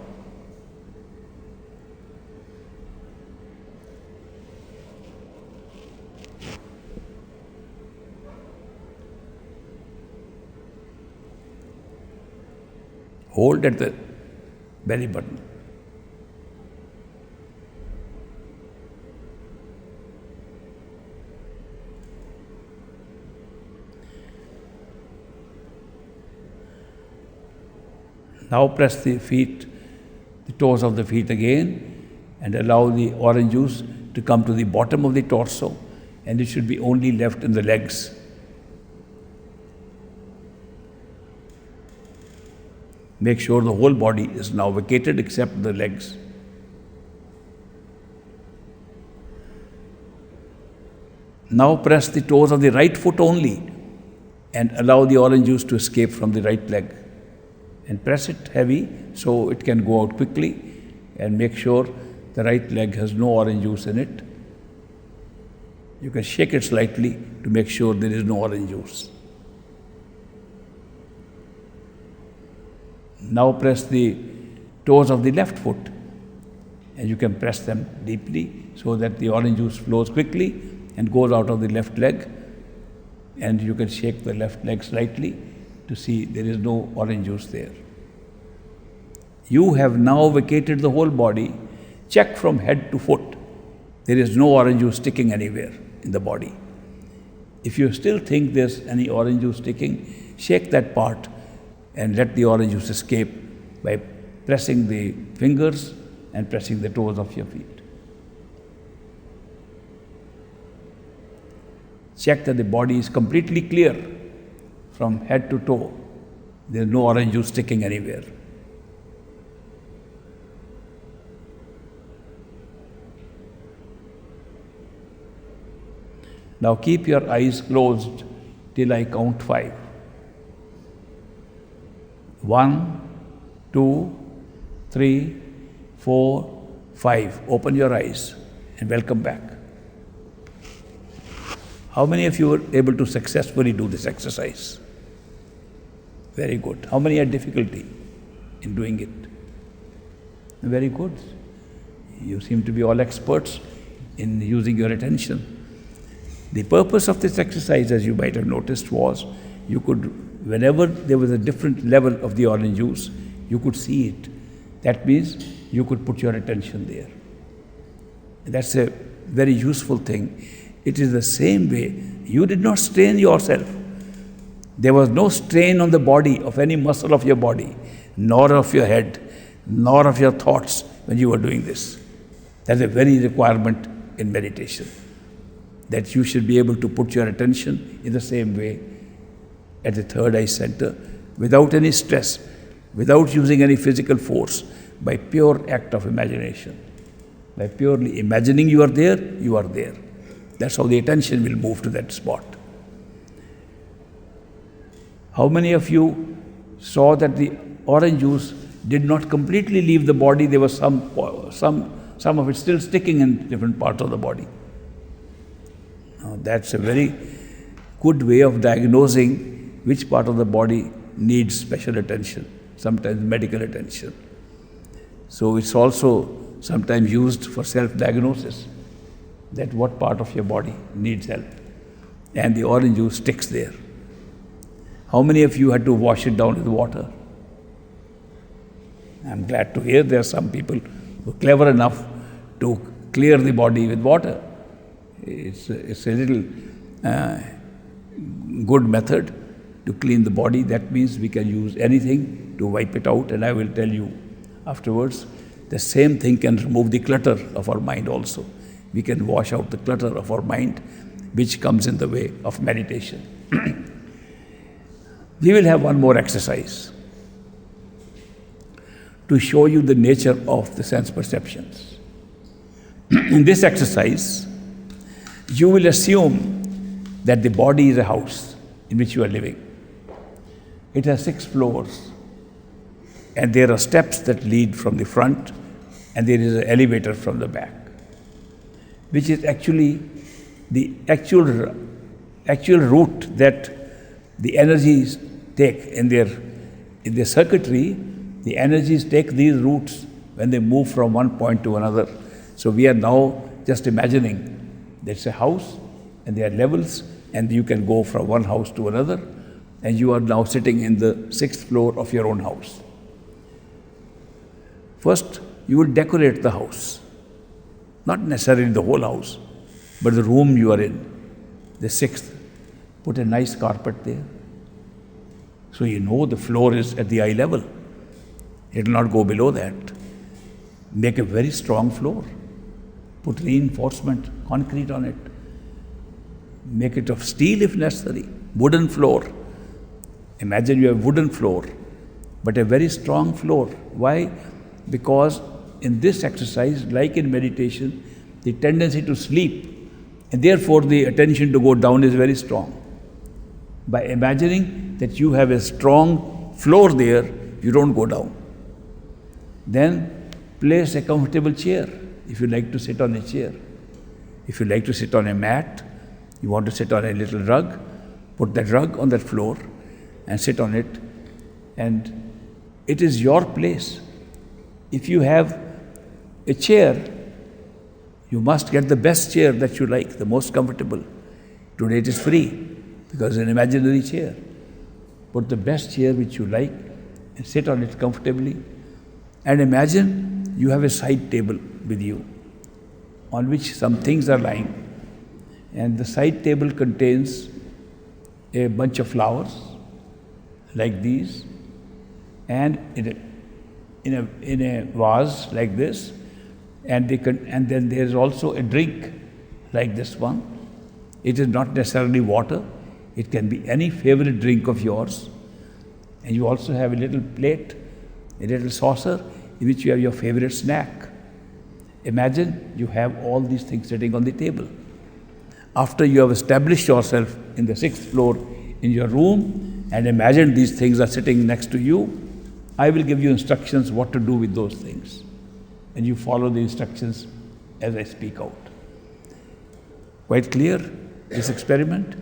Hold at the belly button. Now press the feet, the toes of the feet again, and allow the orange juice to come to the bottom of the torso, and it should be only left in the legs. Make sure the whole body is now vacated except the legs. Now press the toes of the right foot only and allow the orange juice to escape from the right leg. And press it heavy so it can go out quickly, and make sure the right leg has no orange juice in it. You can shake it slightly to make sure there is no orange juice. Now press the toes of the left foot, and you can press them deeply so that the orange juice flows quickly and goes out of the left leg, and you can shake the left leg slightly to see there is no orange juice there. You have now vacated the whole body. Check from head to foot. There is no orange juice sticking anywhere in the body. If you still think there's any orange juice sticking, shake that part and let the orange juice escape by pressing the fingers and pressing the toes of your feet. Check that the body is completely clear from head to toe. There is no orange juice sticking anywhere. Now keep your eyes closed till I count 5. 1, 2, 3, 4, 5. Open your eyes and welcome back. How many of you were able to successfully do this exercise? Very good. How many had difficulty in doing it? Very good. You seem to be all experts in using your attention. The purpose of this exercise, as you might have noticed, was you could, whenever there was a different level of the orange juice, you could see it. That means you could put your attention there. That's a very useful thing. It is the same way. You did not strain yourself. There was no strain on the body of any muscle of your body, nor of your head, nor of your thoughts when you were doing this. That's a very requirement in meditation, that you should be able to put your attention in the same way at the third eye center without any stress, without using any physical force, by pure act of imagination. By purely imagining you are there, you are there. That's how the attention will move to that spot. How many of you saw that the orange juice did not completely leave the body? There was some of it still sticking in different parts of the body. Now, that's a very good way of diagnosing which part of the body needs special attention, sometimes medical attention. So it's also sometimes used for self-diagnosis, that what part of your body needs help. And the orange juice sticks there. How many of you had to wash it down with water? I'm glad to hear there are some people who are clever enough to clear the body with water. It's a little good method to clean the body. That means we can use anything to wipe it out, and I will tell you afterwards. The same thing can remove the clutter of our mind also. We can wash out the clutter of our mind, which comes in the way of meditation. We will have one more exercise to show you the nature of the sense perceptions. In this exercise, you will assume that the body is a house in which you are living. It has 6 floors, and there are steps that lead from the front, and there is an elevator from the back, which is actually the actual route that the energies take in their circuitry. The energies take these routes when they move from one point to another. So we are now just imagining that's a house, and there are levels, and you can go from one house to another, and you are now sitting in the 6th floor of your own house. First, you will decorate the house. Not necessarily the whole house, but the room you are in, the 6th. Put a nice carpet there. So you know the floor is at the eye level. It will not go below that. Make a very strong floor. Put reinforcement, concrete on it. Make it of steel if necessary. Wooden floor. Imagine you have wooden floor, but a very strong floor. Why? Because in this exercise, like in meditation, the tendency to sleep, and therefore the attention to go down is very strong. By imagining that you have a strong floor there, you don't go down. Then place a comfortable chair if you like to sit on a chair. If you like to sit on a mat, you want to sit on a little rug, put that rug on that floor and sit on it, and it is your place. If you have a chair, you must get the best chair that you like, the most comfortable. Today it is free because it's an imaginary chair. Put the best chair which you like and sit on it comfortably. And imagine you have a side table with you on which some things are lying. And the side table contains a bunch of flowers like these, and in a vase like this, and then there is also a drink like this one. It is not necessarily water. It can be any favorite drink of yours. And you also have a little plate, a little saucer in which you have your favorite snack. Imagine you have all these things sitting on the table. After you have established yourself in the 6th floor in your room and imagine these things are sitting next to you, I will give you instructions what to do with those things. And you follow the instructions as I speak out. Quite clear, this experiment?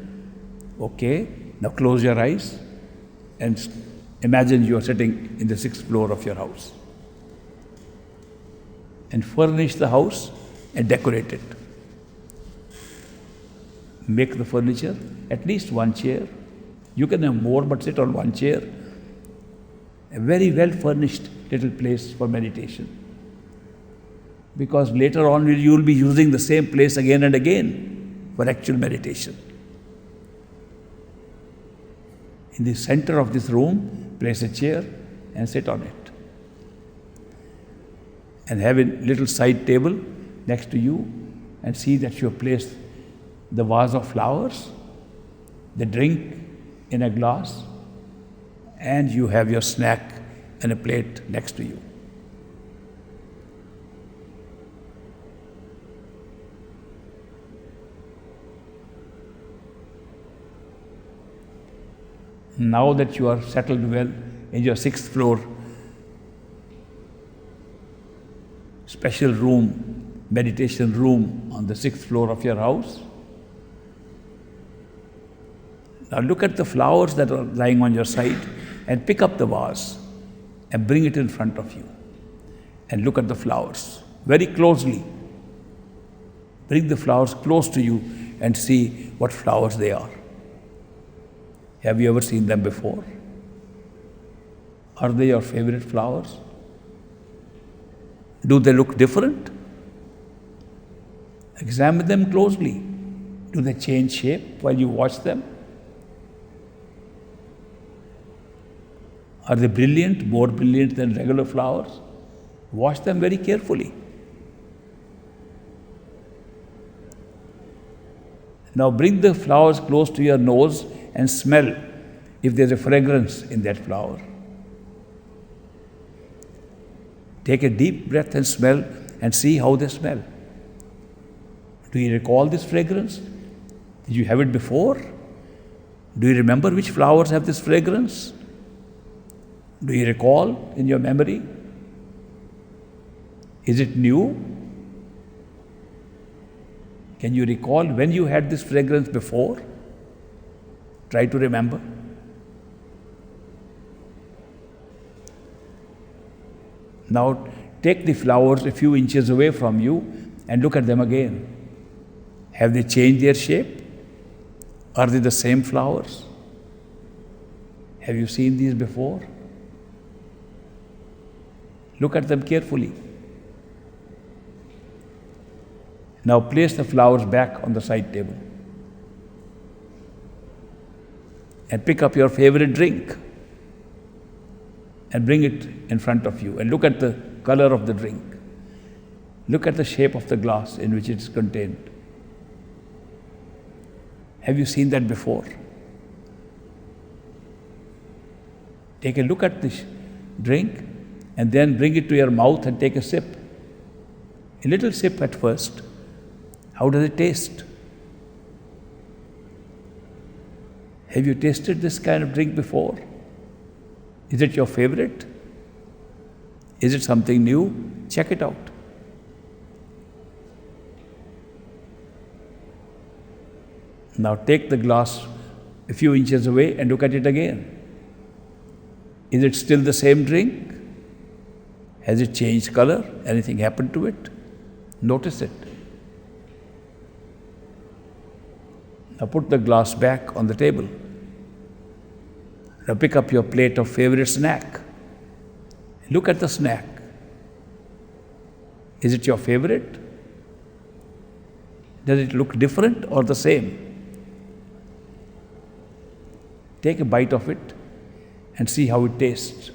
Okay, now close your eyes and imagine you are sitting in the 6th floor of your house. And furnish the house and decorate it. Make the furniture, at least one chair. You can have more, but sit on one chair. A very well furnished little place for meditation. Because later on you will be using the same place again and again for actual meditation. In the center of this room, place a chair and sit on it. And have a little side table next to you and see that you have placed the vase of flowers, the drink in a glass, and you have your snack and a plate next to you. Now that you are settled well in your 6th floor special room, meditation room on the 6th floor of your house, now look at the flowers that are lying on your side and pick up the vase and bring it in front of you. And look at the flowers very closely. Bring the flowers close to you and see what flowers they are. Have you ever seen them before? Are they your favorite flowers? Do they look different? Examine them closely. Do they change shape while you watch them? Are they brilliant, more brilliant than regular flowers? Watch them very carefully. Now bring the flowers close to your nose and smell if there's a fragrance in that flower. Take a deep breath and smell and see how they smell. Do you recall this fragrance? Did you have it before? Do you remember which flowers have this fragrance? Do you recall in your memory? Is it new? Can you recall when you had this fragrance before? Try to remember. Now take the flowers a few inches away from you and look at them again. Have they changed their shape? Are they the same flowers? Have you seen these before? Look at them carefully. Now place the flowers back on the side table. And pick up your favorite drink. and bring it in front of you and look at the color of the drink. Look at the shape of the glass in which it is contained. Have you seen that before? Take a look at this drink and then bring it to your mouth and take a sip. A little sip at first. How does it taste? Have you tasted this kind of drink before? Is it your favorite? Is it something new? Check it out. Now take the glass a few inches away and look at it again. Is it still the same drink? Has it changed color? Anything happened to it? Notice it. Now put the glass back on the table. Now pick up your plate of favorite snack. Look at the snack. Is it your favorite? Does it look different or the same? Take a bite of it and see how it tastes.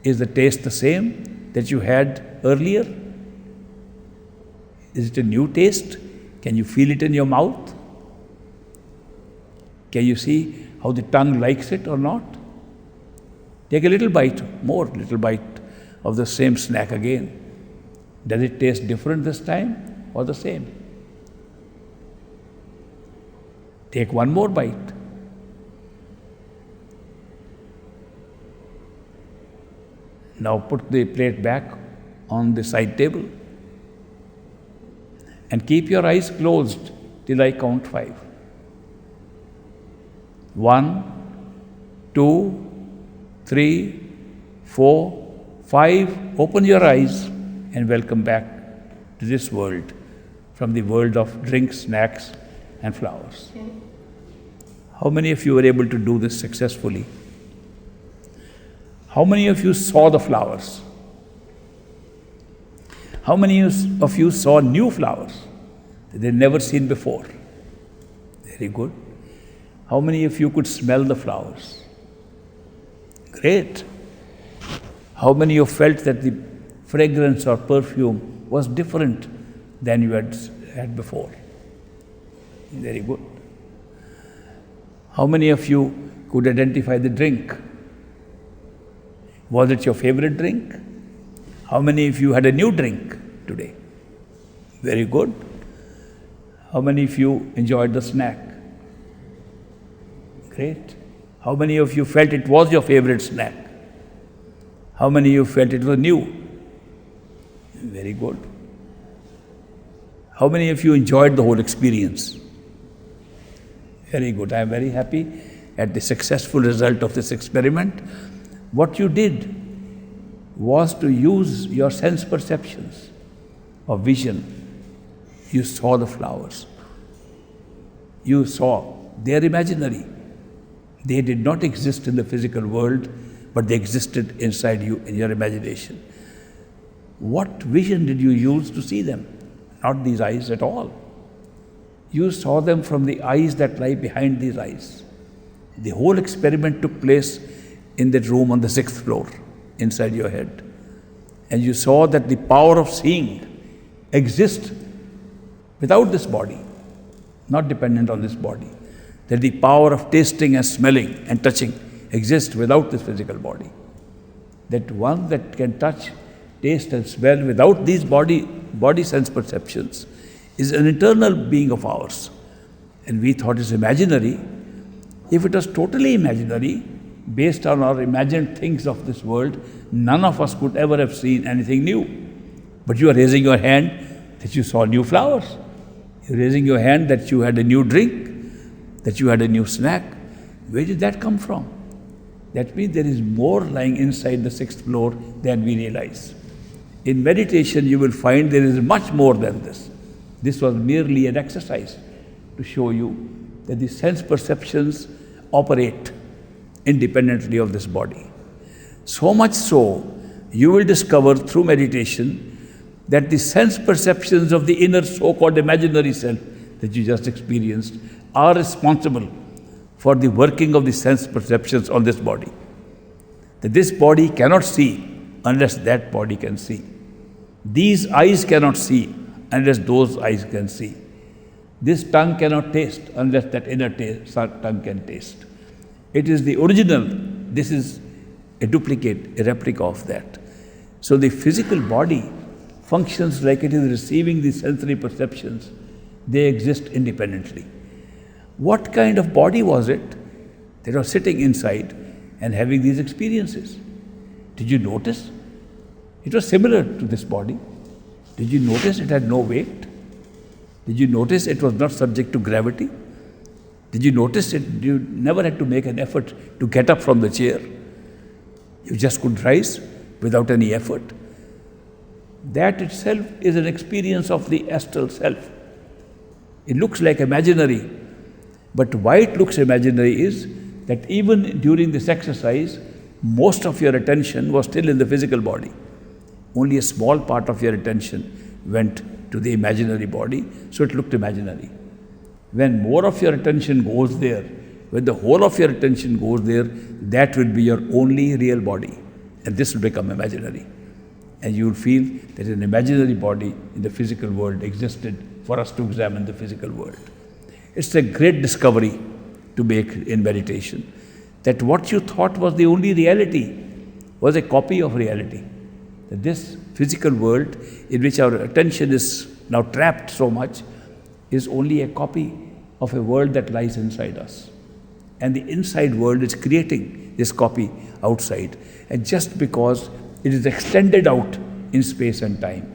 Is the taste the same that you had earlier? Is it a new taste? Can you feel it in your mouth? Can you see how the tongue likes it or not? Take a little bite, little bite of the same snack again. Does it taste different this time or the same? Take one more bite. Now put the plate back on the side table and keep your eyes closed till I count 5. 1, 2, 3, 4, 5. Open your eyes and welcome back to this world, from the world of drinks, snacks and flowers. How many of you were able to do this successfully? How many of you saw the flowers? How many of you saw new flowers that they'd never seen before? Very good. How many of you could smell the flowers? Great. How many of you felt that the fragrance or perfume was different than you had before? Very good. How many of you could identify the drink? Was it your favorite drink? How many of you had a new drink today? Very good. How many of you enjoyed the snack? Great. How many of you felt it was your favorite snack? How many of you felt it was new? Very good. How many of you enjoyed the whole experience? Very good. I am very happy at the successful result of this experiment. What you did was to use your sense perceptions of vision. You saw the flowers. You saw. They are imaginary. They did not exist in the physical world, but they existed inside you in your imagination. What vision did you use to see them? Not these eyes at all. You saw them from the eyes that lie behind these eyes. The whole experiment took place in that room on the 6th floor, inside your head. And you saw that the power of seeing exists without this body, not dependent on this body. That the power of tasting and smelling and touching exists without this physical body. That one that can touch, taste and smell without these body sense perceptions is an internal being of ours. And we thought it's imaginary. If it was totally imaginary, based on our imagined things of this world, none of us could ever have seen anything new. But you are raising your hand that you saw new flowers. You're raising your hand that you had a new drink, that you had a new snack. Where did that come from? That means there is more lying inside the 6th floor than we realize. In meditation, you will find there is much more than this. This was merely an exercise to show you that the sense perceptions operate independently of this body. So much so, you will discover through meditation that the sense perceptions of the inner so-called imaginary self that you just experienced are responsible for the working of the sense perceptions on this body. that this body cannot see unless that body can see. These eyes cannot see unless those eyes can see. This tongue cannot taste unless that inner tongue can taste. It is the original. This is a duplicate, a replica of that. So the physical body functions like it is receiving the sensory perceptions. They exist independently. What kind of body was it that was sitting inside and having these experiences? Did you notice? It was similar to this body. Did you notice it had no weight? Did you notice it was not subject to gravity? Did you notice you never had to make an effort to get up from the chair? You just could rise without any effort. That itself is an experience of the astral self. It looks like imaginary, but why it looks imaginary is that even during this exercise, most of your attention was still in the physical body. Only a small part of your attention went to the imaginary body, so it looked imaginary. When more of your attention goes there, when the whole of your attention goes there, that will be your only real body, and this will become imaginary. And you will feel that an imaginary body in the physical world existed for us to examine the physical world. It's a great discovery to make in meditation, that what you thought was the only reality was a copy of reality. That this physical world in which our attention is now trapped so much is only a copy of a world that lies inside us. And the inside world is creating this copy outside. And just because it is extended out in space and time,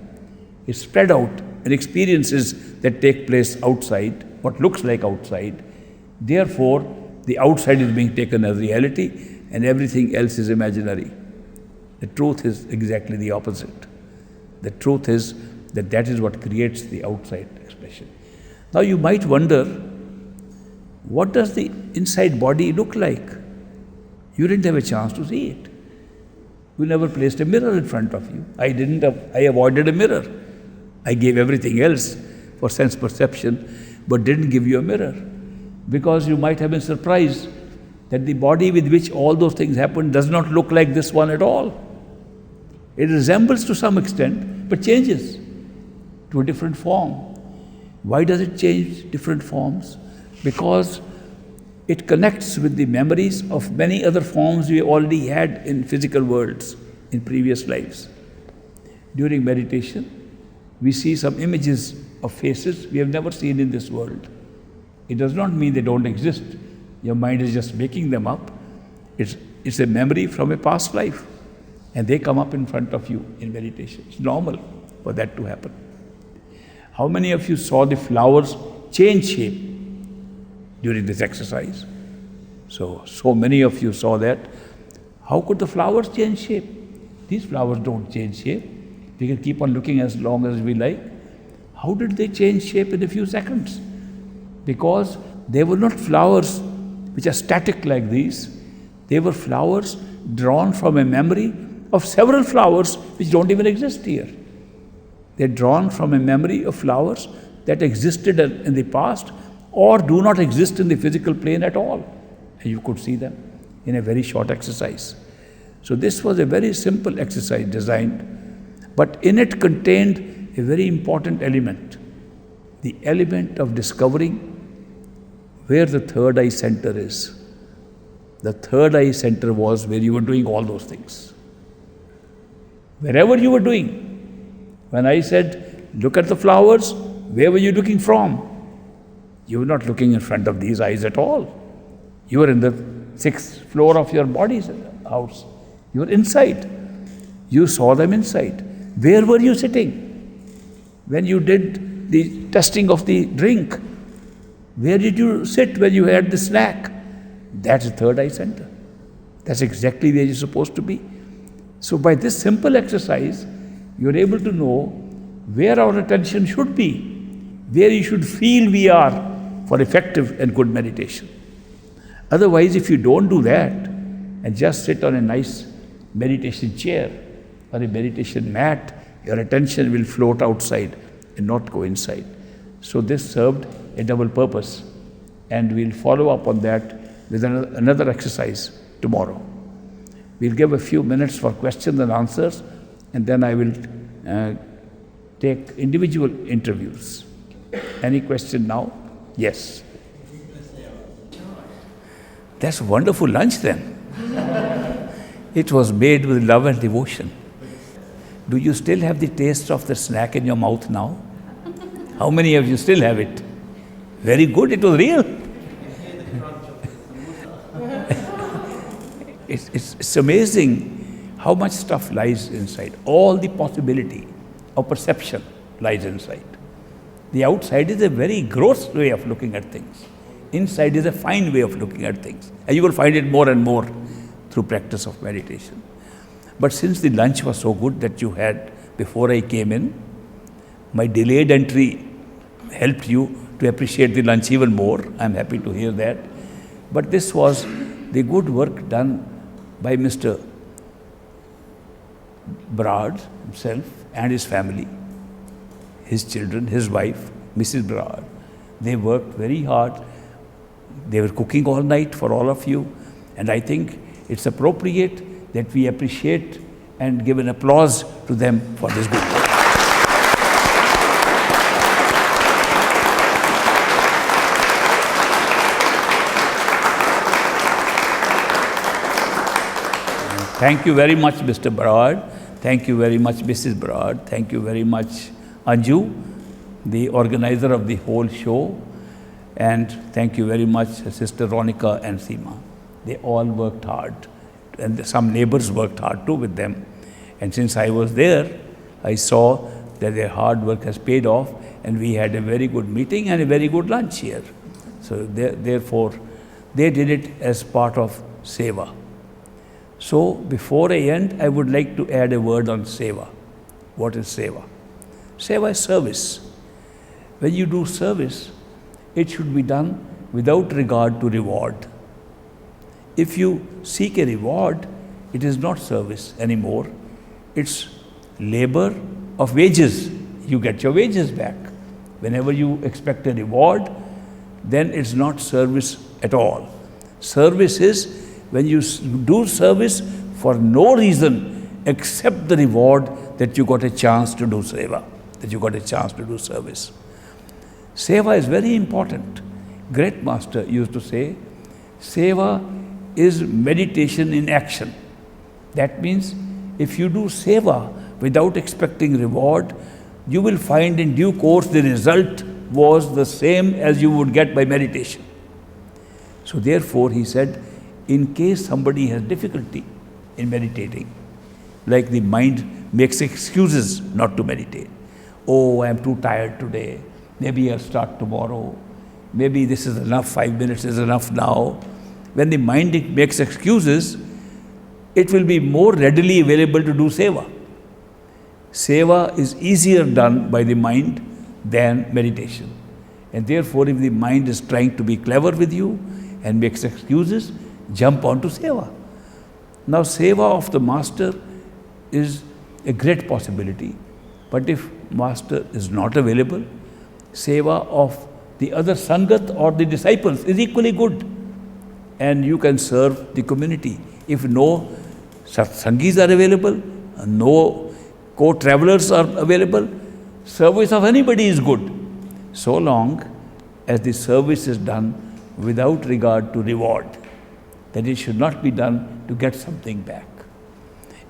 it's spread out, and experiences that take place outside, what looks like outside, therefore the outside is being taken as reality and everything else is imaginary. The truth is exactly the opposite. The truth is that that is what creates the outside expression. Now you might wonder, what does the inside body look like? You didn't have a chance to see it. You never placed a mirror in front of you. I avoided a mirror. I gave everything else for sense perception, but didn't give you a mirror. Because you might have been surprised that the body with which all those things happened does not look like this one at all. It resembles to some extent, but changes to a different form. Why does it change different forms? Because it connects with the memories of many other forms we already had in physical worlds in previous lives. During meditation, we see some images of faces we have never seen in this world. It does not mean they don't exist. Your mind is just making them up. It's a memory from a past life. And they come up in front of you in meditation. It's normal for that to happen. How many of you saw the flowers change shape during this exercise? So many of you saw that. How could the flowers change shape? These flowers don't change shape. We can keep on looking as long as we like. How did they change shape in a few seconds? Because they were not flowers which are static like these. They were flowers drawn from a memory of several flowers which don't even exist here. They're drawn from a memory of flowers that existed in the past or do not exist in the physical plane at all. And you could see them in a very short exercise. So this was a very simple exercise designed, but in it contained a very important element, the element of discovering where the third eye center is. The third eye center was where you were doing all those things. Wherever you were doing. When I said, look at the flowers, where were you looking from? You were not looking in front of these eyes at all. You were in the 6th floor of your body's house. You were inside. You saw them inside. Where were you sitting? When you did the testing of the drink, where did you sit when you had the snack? That's the third eye center. That's exactly where you're supposed to be. So by this simple exercise, you're able to know where our attention should be, where you should feel we are for effective and good meditation. Otherwise, if you don't do that and just sit on a nice meditation chair or a meditation mat, your attention will float outside and not go inside. So this served a double purpose, and we'll follow up on that with another exercise tomorrow. We'll give a few minutes for questions and answers, and then I will take individual interviews. Any question now? Yes. That's a wonderful lunch then. It was made with love and devotion. Do you still have the taste of the snack in your mouth now? How many of you still have it? Very good, it was real. It's amazing how much stuff lies inside. All the possibility of perception lies inside. The outside is a very gross way of looking at things. Inside is a fine way of looking at things. And you will find it more and more through practice of meditation. But since the lunch was so good that you had before I came in, my delayed entry helped you to appreciate the lunch even more. I'm happy to hear that. But this was the good work done by Mr. Brad himself and his family, his children, his wife, Mrs. Brad. They worked very hard. They were cooking all night for all of you. And I think it's appropriate that we appreciate and give an applause to them for this good work. Thank you very much, Mr. Brad. Thank you very much, Mrs. Brad. Thank you very much, Anju, the organizer of the whole show. And thank you very much, Sister Ronika and Seema. They all worked hard. And some neighbors worked hard too with them. And since I was there, I saw that their hard work has paid off, and we had a very good meeting and a very good lunch here. So therefore, they did it as part of Seva. So before I end, I would like to add a word on Seva. What is Seva? Seva is service. When you do service, it should be done without regard to reward. If you seek a reward, it is not service anymore. It's labor of wages. You get your wages back. Whenever you expect a reward, then it's not service at all. Service is when you do service for no reason except the reward that you got a chance to do seva, that you got a chance to do service. Seva is very important. Great Master used to say, seva is meditation in action. That means if you do seva without expecting reward, you will find in due course the result was the same as you would get by meditation. So therefore, he said, in case somebody has difficulty in meditating, like the mind makes excuses not to meditate. Oh, I am too tired today. Maybe I'll start tomorrow. Maybe this is enough, 5 minutes is enough now. When the mind makes excuses, it will be more readily available to do seva. Seva is easier done by the mind than meditation. And therefore, if the mind is trying to be clever with you and makes excuses, jump onto seva. Now, seva of the Master is a great possibility. But if Master is not available, seva of the other Sangat or the disciples is equally good. And you can serve the community. If no Satsangis are available, no co-travelers are available, service of anybody is good, so long as the service is done without regard to reward. That it should not be done to get something back.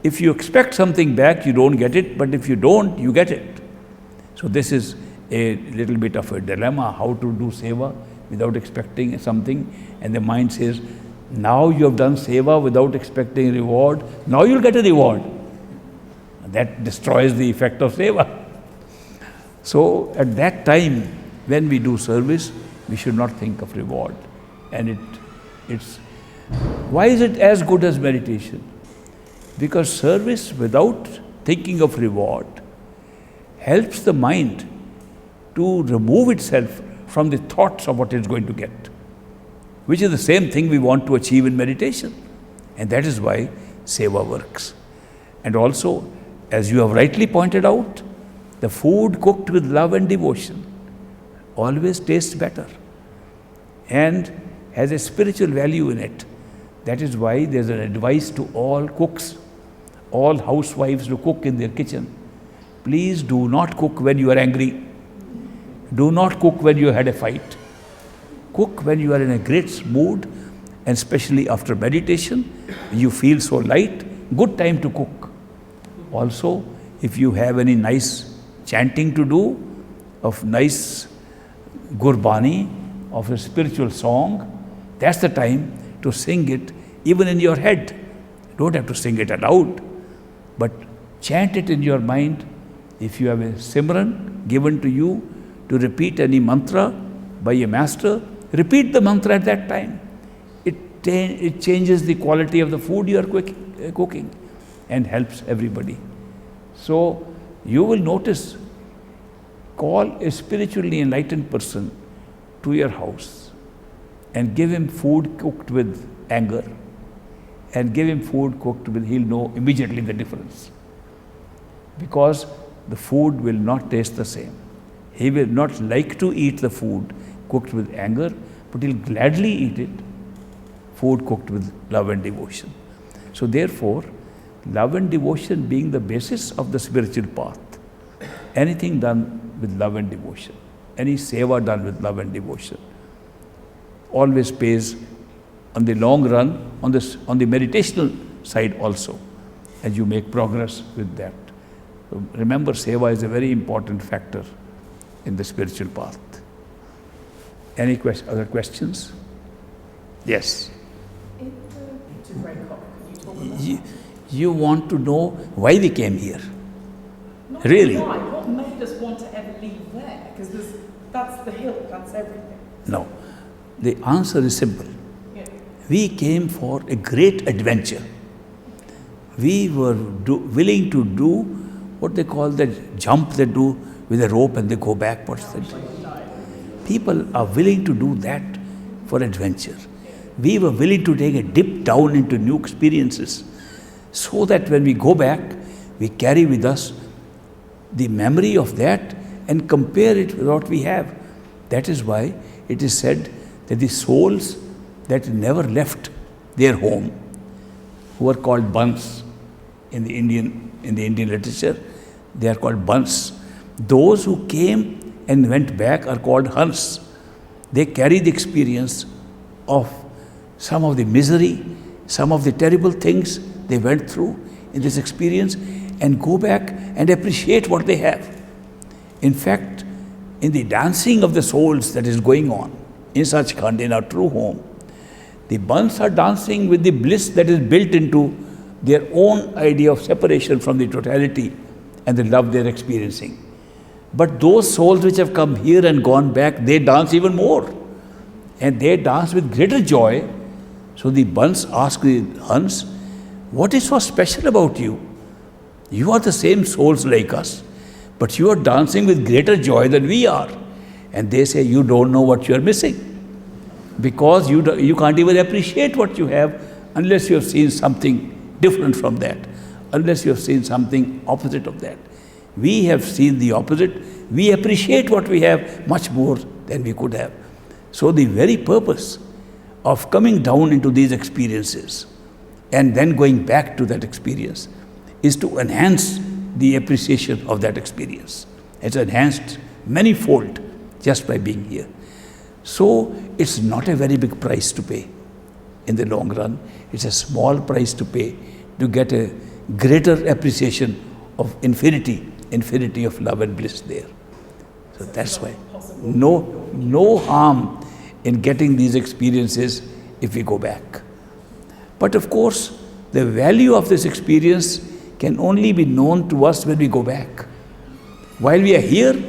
If you expect something back, you don't get it, but if you don't, you get it. So this is a little bit of a dilemma, how to do seva without expecting something. And the mind says, now you have done seva without expecting reward, now you'll get a reward. That destroys the effect of seva. So at that time, when we do service, we should not think of reward. And why is it as good as meditation? Because service without thinking of reward helps the mind to remove itself from the thoughts of what it's going to get, which is the same thing we want to achieve in meditation. And that is why seva works. And also, as you have rightly pointed out, the food cooked with love and devotion always tastes better and has a spiritual value in it. That is why there's an advice to all cooks, all housewives to cook in their kitchen. Please do not cook when you are angry. Do not cook when you had a fight. Cook when you are in a great mood, and especially after meditation, you feel so light, good time to cook. Also, if you have any nice chanting to do, of nice gurbani, of a spiritual song, that's the time to sing it even in your head. You don't have to sing it aloud, but chant it in your mind. If you have a simran given to you to repeat any mantra by a master, repeat the mantra at that time. It changes the quality of the food you are cooking and helps everybody. So you will notice, call a spiritually enlightened person to your house and give him food cooked with anger, and give him food cooked with, he'll know immediately the difference. Because the food will not taste the same. He will not like to eat the food cooked with anger, but he'll gladly eat it, food cooked with love and devotion. So therefore, love and devotion being the basis of the spiritual path, anything done with love and devotion, any seva done with love and devotion, always pays on the long run, on the meditational side also, as you make progress with that. So remember, seva is a very important factor in the spiritual path. Any other questions? Yes. To break up, can you talk about You want to know why we came here? Not Really? why. What made us want to ever leave there? Because that's the hill, that's everything. No. The answer is simple. Yeah. We came for a great adventure. We were willing to do what they call the jump they do with a rope and they go back. What's that? People are willing to do that for adventure. We were willing to take a dip down into new experiences, so that when we go back, we carry with us the memory of that and compare it with what we have. That is why it is said that the souls that never left their home, who are called Bans in the Indian literature, they are called Bans. Those who came and went back are called Hans. They carry the experience of some of the misery, some of the terrible things they went through in this experience, and go back and appreciate what they have. In fact, in the dancing of the souls that is going on in Sachkhand, in our true home, the Bans are dancing with the bliss that is built into their own idea of separation from the totality and the love they are experiencing. But those souls which have come here and gone back, they dance even more. And they dance with greater joy. So the Bans ask the Hans, what is so special about you? You are the same souls like us, but you are dancing with greater joy than we are. And they say, you don't know what you are missing. Because you can't even appreciate what you have unless you have seen something different from that, unless you have seen something opposite of that. We have seen the opposite. We appreciate what we have much more than we could have. So the very purpose of coming down into these experiences and then going back to that experience is to enhance the appreciation of that experience. It's enhanced manifold just by being here. So it's not a very big price to pay in the long run. It's a small price to pay to get a greater appreciation of infinity of love and bliss there. So that's why no harm in getting these experiences if we go back. But of course, the value of this experience can only be known to us when we go back. While we are here,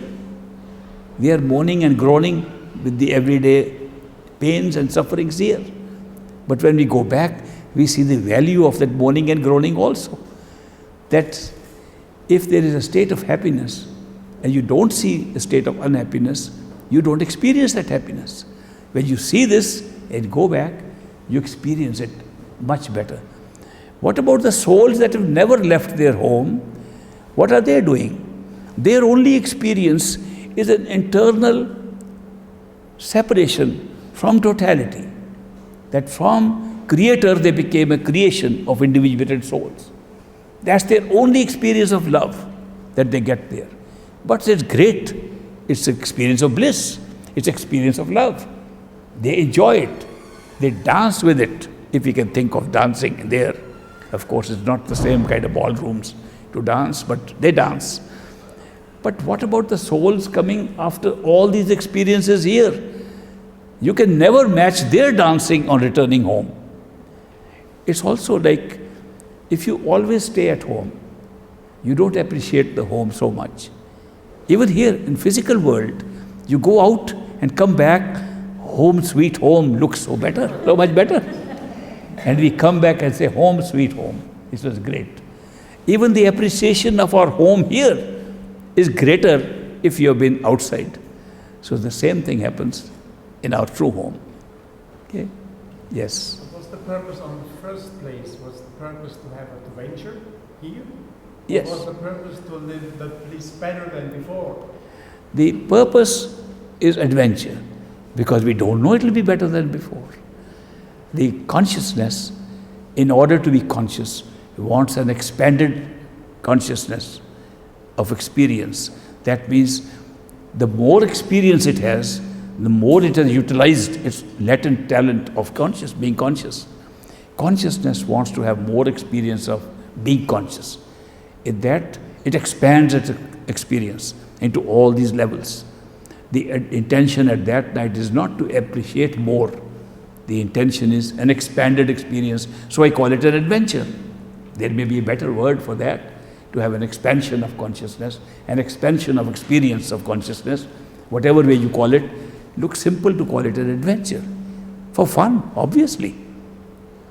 we are moaning and groaning with the everyday pains and sufferings here. But when we go back, we see the value of that moaning and groaning also. That if there is a state of happiness and you don't see a state of unhappiness, you don't experience that happiness. When you see this and go back, you experience it much better. What about the souls that have never left their home? What are they doing? Their only experience is an internal separation from totality. That from creator, they became a creation of individuated souls. That's their only experience of love that they get there. But it's great. It's an experience of bliss. It's experience of love. They enjoy it. They dance with it, if we can think of dancing there. Of course, it's not the same kind of ballrooms to dance, but they dance. But what about the souls coming after all these experiences here? You can never match their dancing on returning home. It's also like if you always stay at home, you don't appreciate the home so much. Even here in physical world, you go out and come back, home sweet home looks so much better. And we come back and say, home sweet home. This was great. Even the appreciation of our home here is greater if you have been outside. So the same thing happens in our true home. Okay? Yes. Was the purpose on the first place, was the purpose to have adventure here? Yes. Or was the purpose to live the place better than before? The purpose is adventure, because we don't know it will be better than before. The consciousness, in order to be conscious, wants an expanded consciousness of experience. That means the more experience it has, the more it has utilized its latent talent of being conscious. Consciousness wants to have more experience of being conscious. In that, it expands its experience into all these levels. The intention at that night is not to appreciate more. The intention is an expanded experience, so I call it an adventure. There may be a better word for that, to have an expansion of consciousness, an expansion of experience of consciousness, whatever way you call it. Looks simple to call it an adventure. For fun, obviously.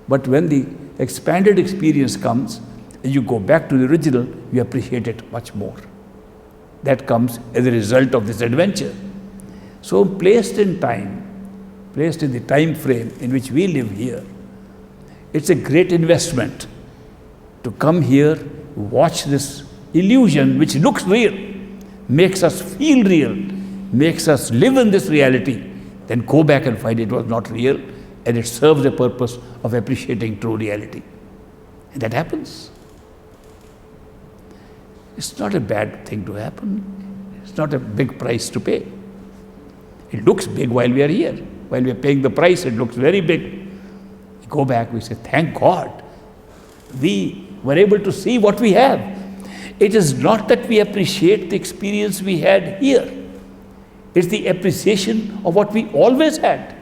But when the expanded experience comes, and you go back to the original, you appreciate it much more. That comes as a result of this adventure. So placed in time, placed in the time frame in which we live here, it's a great investment to come here, watch this illusion which looks real, makes us feel real, makes us live in this reality, then go back and find it was not real, and it serves the purpose of appreciating true reality. And that happens. It's not a bad thing to happen. It's not a big price to pay. It looks big while we are here. While we are paying the price, it looks very big. We go back, we say, thank God, we were able to see what we have. It is not that we appreciate the experience we had here. It's the appreciation of what we always had.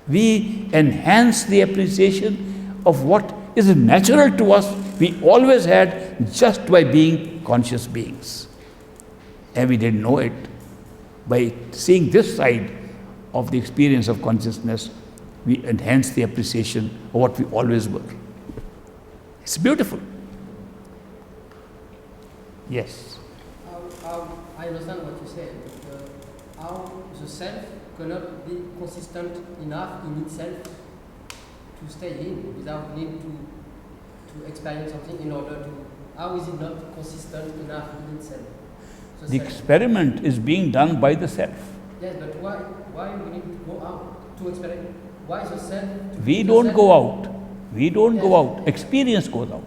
We enhance the appreciation of what is natural to us, we always had, just by being conscious beings. And we didn't know it. By seeing this side of the experience of consciousness, we enhance the appreciation of what we always were. It's beautiful. Yes. I understand what you said, but how the self cannot be consistent enough in itself to stay in without need to experience something in order to. How is it not consistent enough in itself? The experiment is being done by the self. Yes, but why we need to go out to experiment? Why is the self? We don't go out. We don't go out. Experience goes out.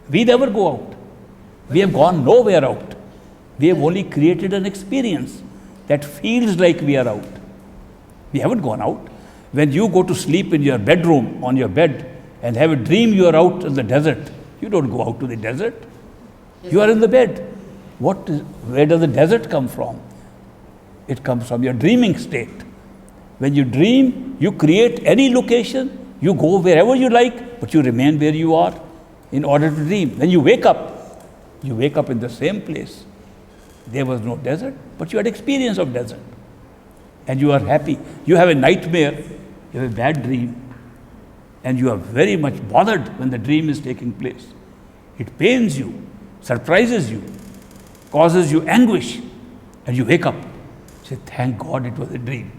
We never go out. We have gone nowhere out. We have only created an experience that feels like we are out. We haven't gone out. When you go to sleep in your bedroom, on your bed, and have a dream you are out in the desert, you don't go out to the desert. You are in the bed. Where does the desert come from? It comes from your dreaming state. When you dream, you create any location, you go wherever you like, but you remain where you are in order to dream. When you wake up in the same place. There was no desert, but you had experience of desert. And you are happy. You have a nightmare, you have a bad dream, and you are very much bothered when the dream is taking place. It pains you, surprises you, causes you anguish, and you wake up. Say, thank God it was a dream.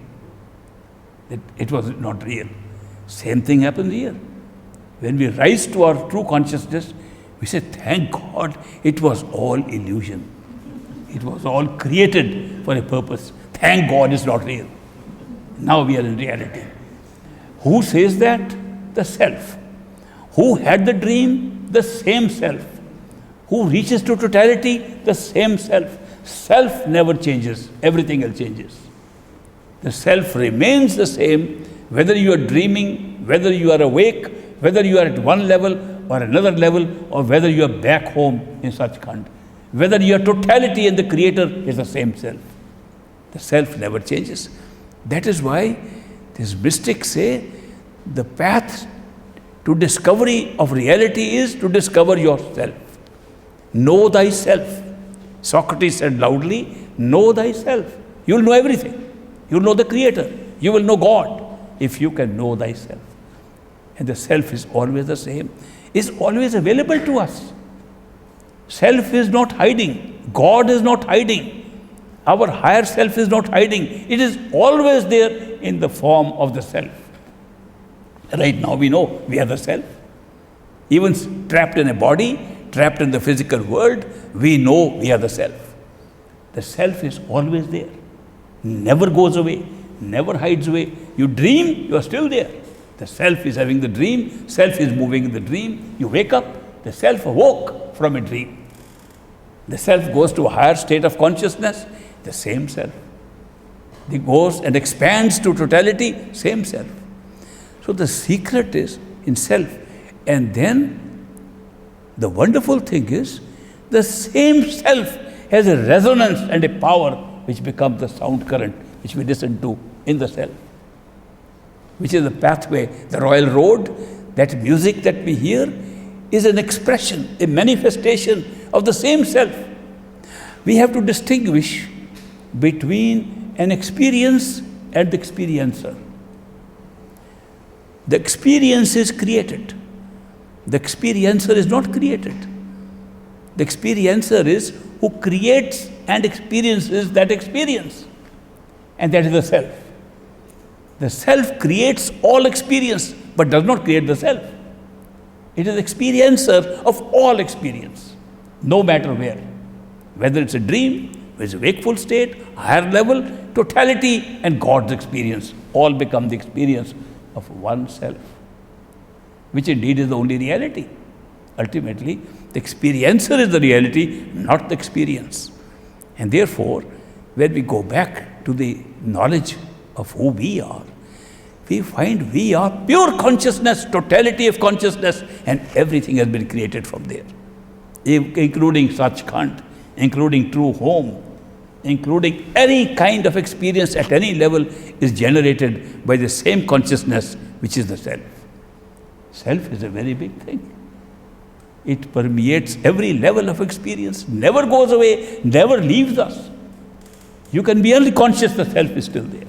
That it was not real. Same thing happens here. When we rise to our true consciousness, we say, thank God it was all illusion. It was all created for a purpose. Thank God it's not real. Now we are in reality. Who says that? The self. Who had the dream? The same self. Who reaches to totality? The same self. Self never changes. Everything else changes. The self remains the same, whether you are dreaming, whether you are awake, whether you are at one level or another level, or whether you are back home in Sachkhand. Whether your totality and the creator is the same self. The self never changes. That is why these mystics say the path to discovery of reality is to discover yourself. Know thyself. Socrates said loudly, know thyself. You will know everything. You will know the creator. You will know God if you can know thyself. And the self is always the same, is always available to us. Self is not hiding. God is not hiding. Our higher self is not hiding. It is always there in the form of the self. Right now we know we are the self. Even trapped in a body, trapped in the physical world, we know we are the self. The self is always there. Never goes away, never hides away. You dream, you are still there. The self is having the dream, self is moving in the dream. You wake up, the self awoke from a dream. The self goes to a higher state of consciousness, the same self. It goes and expands to totality, same self. So the secret is in self. And then the wonderful thing is, the same self has a resonance and a power which becomes the sound current which we listen to in the self, which is the pathway, the royal road. That music that we hear is an expression, a manifestation of the same self. We have to distinguish between an experience and the experiencer. The experience is created. The experiencer is not created. The experiencer is who creates and experiences that experience. And that is the self. The self creates all experience, but does not create the self. It is experiencer of all experience, no matter where. Whether it's a dream, whether it's a wakeful state, higher level, totality and God's experience, all become the experience of one self, which indeed is the only reality. Ultimately, the experiencer is the reality, not the experience. And therefore, when we go back to the knowledge of who we are, we find we are pure consciousness, totality of consciousness, and everything has been created from there, including Sachkhand, including true home, including any kind of experience at any level is generated by the same consciousness, which is the self. Self is a very big thing. It permeates every level of experience, never goes away, never leaves us. You can be unconscious, the self is still there.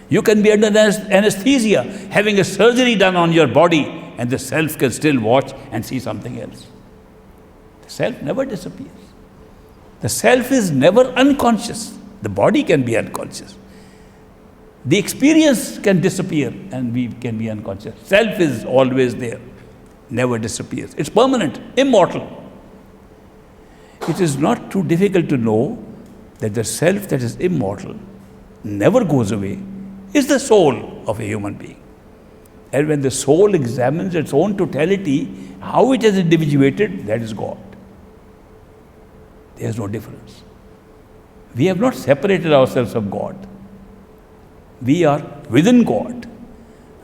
You can be under anesthesia, having a surgery done on your body, and the self can still watch and see something else. The self never disappears. The self is never unconscious. The body can be unconscious. The experience can disappear and we can be unconscious. Self is always there, never disappears. It's permanent, immortal. It is not too difficult to know that the self that is immortal, never goes away, is the soul of a human being. And when the soul examines its own totality, how it is individuated, that is God. There is no difference. We have not separated ourselves from God. We are within God.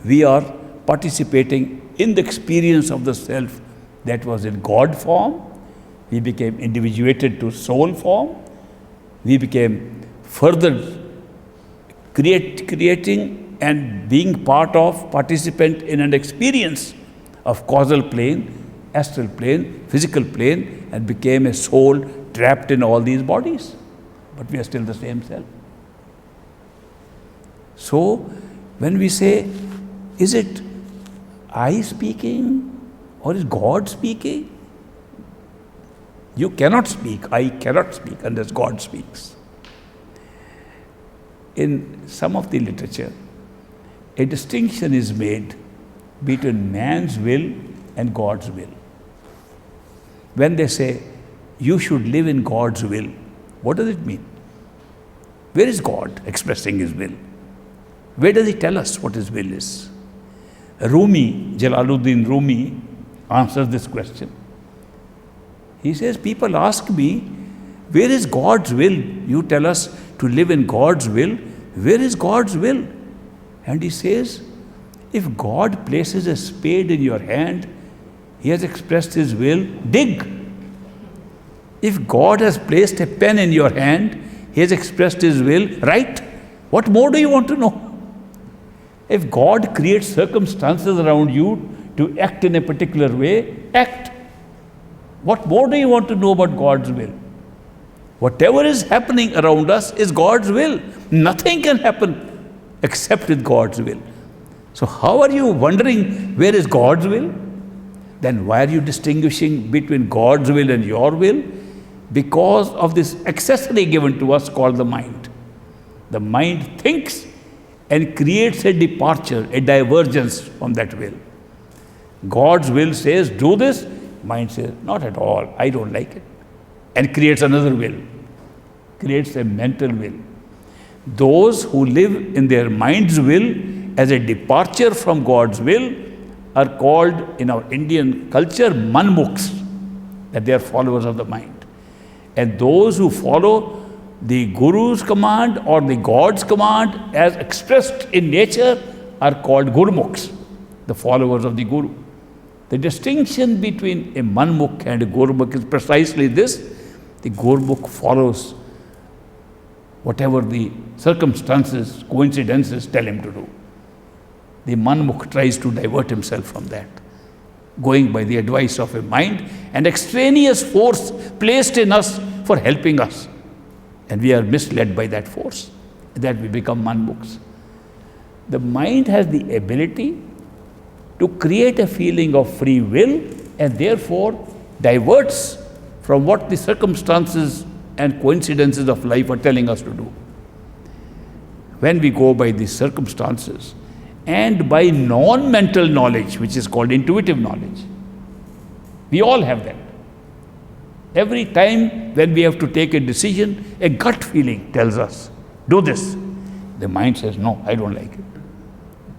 We are participating in the experience of the self that was in God form. We became individuated to soul form. We became further creating and being part of, participant in an experience of causal plane, astral plane, physical plane, and became a soul trapped in all these bodies. But we are still the same self. So, when we say, is it I speaking or is God speaking? You cannot speak, I cannot speak unless God speaks. In some of the literature, a distinction is made between man's will and God's will. When they say, you should live in God's will, what does it mean? Where is God expressing His will? Where does He tell us what His will is? Rumi, Jalaluddin Rumi, answers this question. He says, people ask me, where is God's will? You tell us to live in God's will. Where is God's will? And he says, if God places a spade in your hand, he has expressed his will, dig. If God has placed a pen in your hand, he has expressed his will, write. What more do you want to know? If God creates circumstances around you to act in a particular way, act. What more do you want to know about God's will? Whatever is happening around us is God's will. Nothing can happen except with God's will. So how are you wondering where is God's will? Then why are you distinguishing between God's will and your will? Because of this accessory given to us called the mind. The mind thinks and creates a departure, a divergence from that will. God's will says, do this. Mind says, not at all, I don't like it. And creates another will, creates a mental will. Those who live in their mind's will as a departure from God's will are called in our Indian culture manmukhs, that they are followers of the mind. And those who follow the Guru's command or the God's command as expressed in nature are called Gurmukhs, the followers of the Guru. The distinction between a manmukh and a Gurmukh is precisely this. The Gurmukh follows whatever the circumstances, coincidences tell him to do. The manmukh tries to divert himself from that, going by the advice of a mind, an extraneous force placed in us for helping us. And we are misled by that force, that we become manmukhs. The mind has the ability to create a feeling of free will and therefore diverts from what the circumstances and coincidences of life are telling us to do. When we go by these circumstances and by non-mental knowledge, which is called intuitive knowledge, we all have that. Every time when we have to take a decision, a gut feeling tells us, do this. The mind says, no, I don't like it.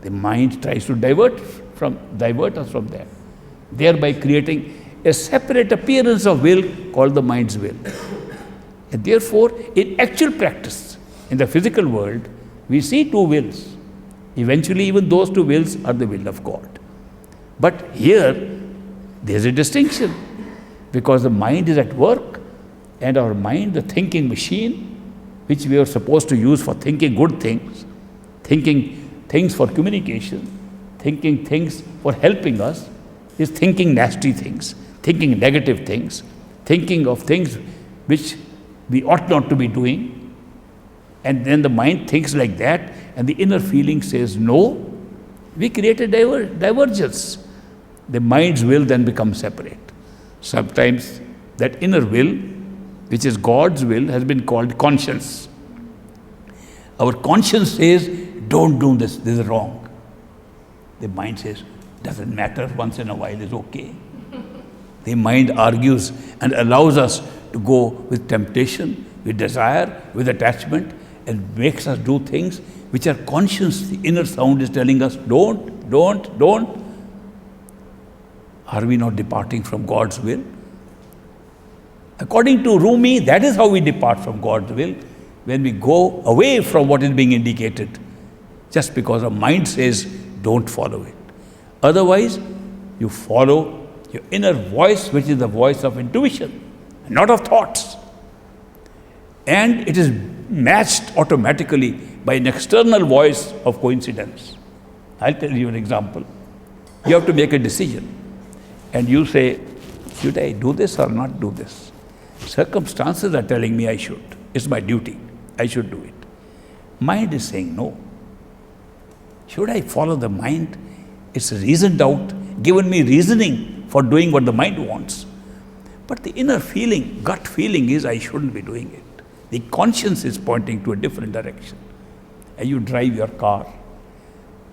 The mind tries to divert us from that, thereby creating a separate appearance of will called the mind's will. And therefore, in actual practice, in the physical world, we see two wills. Eventually, even those two wills are the will of God. But here, there's a distinction, because the mind is at work, and our mind, the thinking machine, which we are supposed to use for thinking good things, thinking things for communication, thinking things for helping us, is thinking nasty things, thinking negative things, thinking of things which we ought not to be doing. And then the mind thinks like that, and the inner feeling says no. We create a divergence. The mind's will then becomes separate. Sometimes that inner will, which is God's will, has been called conscience. Our conscience says, don't do this is wrong. The mind says, doesn't matter, once in a while is okay. The mind argues and allows us to go with temptation, with desire, with attachment, and makes us do things which are conscious. The inner sound is telling us, don't. Are we not departing from God's will? According to Rumi, that is how we depart from God's will, when we go away from what is being indicated, just because our mind says, don't follow it. Otherwise, you follow your inner voice, which is the voice of intuition, not of thoughts. And it is matched automatically by an external voice of coincidence. I'll tell you an example. You have to make a decision, and you say, should I do this or not do this? Circumstances are telling me I should. It's my duty. I should do it. Mind is saying no. Should I follow the mind? It's reasoned out, given me reasoning for doing what the mind wants. But the inner feeling, gut feeling is I shouldn't be doing it. The conscience is pointing to a different direction. And you drive your car,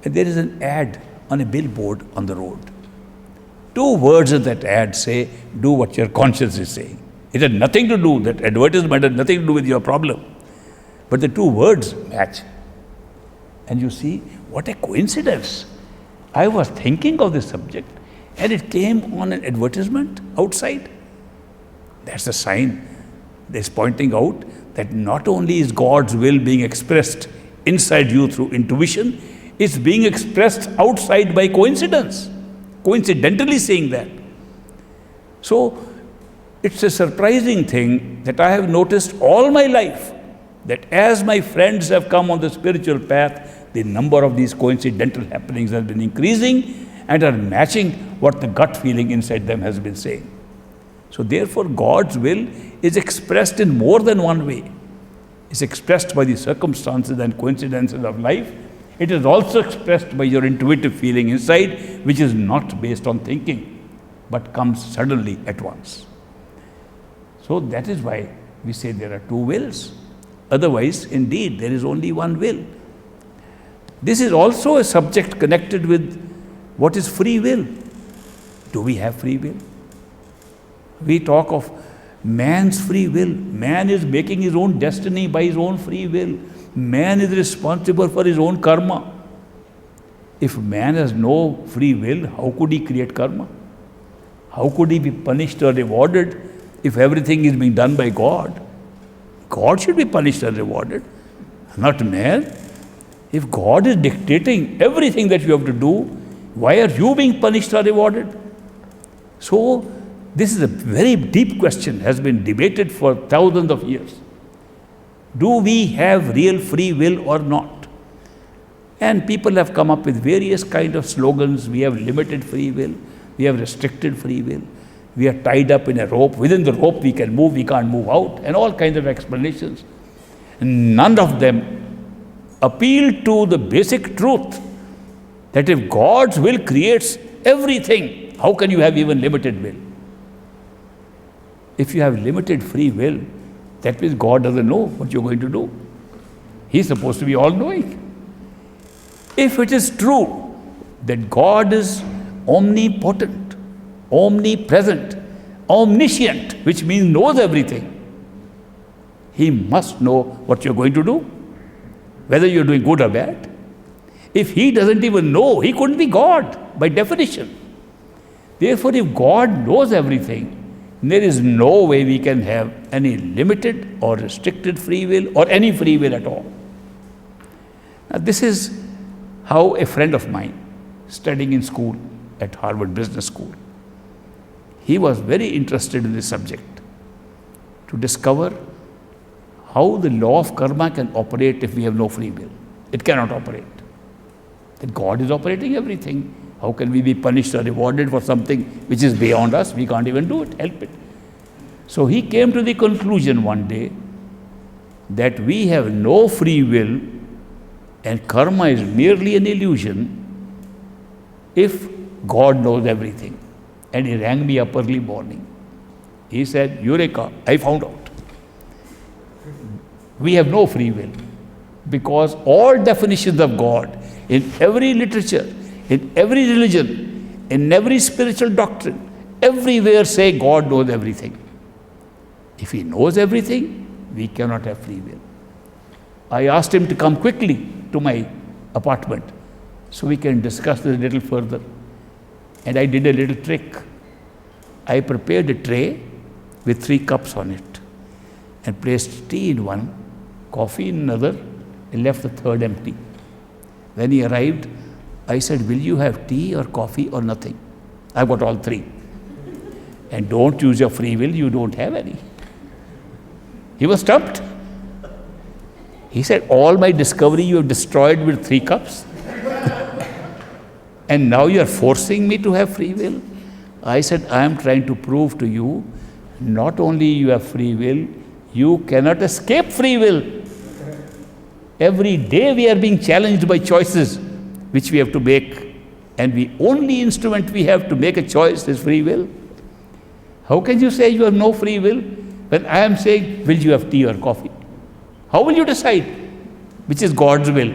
and there is an ad on a billboard on the road. Two words in that ad say, do what your conscience is saying. It had nothing to do, that advertisement had nothing to do with your problem. But the two words match. And you see, what a coincidence. I was thinking of this subject and it came on an advertisement outside. That's a sign that's pointing out that not only is God's will being expressed inside you through intuition, it's being expressed outside by coincidence, coincidentally saying that. So it's a surprising thing that I have noticed all my life, that as my friends have come on the spiritual path, the number of these coincidental happenings has been increasing and are matching what the gut feeling inside them has been saying. So therefore, God's will is expressed in more than one way. It's expressed by the circumstances and coincidences of life. It is also expressed by your intuitive feeling inside, which is not based on thinking, but comes suddenly at once. So that is why we say there are two wills. Otherwise, indeed, there is only one will. This is also a subject connected with what is free will. Do we have free will? We talk of man's free will. Man is making his own destiny by his own free will. Man is responsible for his own karma. If man has no free will, how could he create karma? How could he be punished or rewarded if everything is being done by God? God should be punished and rewarded, not man. If God is dictating everything that you have to do, why are you being punished or rewarded? So, this is a very deep question, has been debated for thousands of years. Do we have real free will or not? And people have come up with various kind of slogans. We have limited free will, we have restricted free will, we are tied up in a rope. Within the rope we can move, we can't move out, and all kinds of explanations. None of them appeal to the basic truth that if God's will creates everything, how can you have even limited will? If you have limited free will, that means God doesn't know what you're going to do. He's supposed to be all-knowing. If it is true that God is omnipotent, omnipresent, omniscient, which means knows everything, He must know what you're going to do, whether you're doing good or bad. If He doesn't even know, He couldn't be God by definition. Therefore, if God knows everything, there is no way we can have any limited or restricted free will or any free will at all. Now, this is how a friend of mine, studying in school at Harvard Business School, he was very interested in this subject, to discover how the law of karma can operate if we have no free will. It cannot operate. That God is operating everything. How can we be punished or rewarded for something which is beyond us? We can't even do it, help it. So he came to the conclusion one day that we have no free will and karma is merely an illusion if God knows everything. And he rang me up early morning. He said, Eureka, I found out. We have no free will because all definitions of God in every literature, in every religion, in every spiritual doctrine, everywhere say God knows everything. If He knows everything, we cannot have free will. I asked him to come quickly to my apartment so we can discuss this a little further. And I did a little trick. I prepared a tray with 3 cups on it and placed tea in one, coffee in another, and left the third empty. When he arrived, I said, will you have tea or coffee or nothing? I've got all 3. And don't use your free will, you don't have any. He was stumped. He said, all my discovery you have destroyed with 3 cups? And now you are forcing me to have free will? I said, I am trying to prove to you, not only you have free will, you cannot escape free will. Every day we are being challenged by choices which we have to make. And the only instrument we have to make a choice is free will. How can you say you have no free will when I am saying, will you have tea or coffee? How will you decide which is God's will?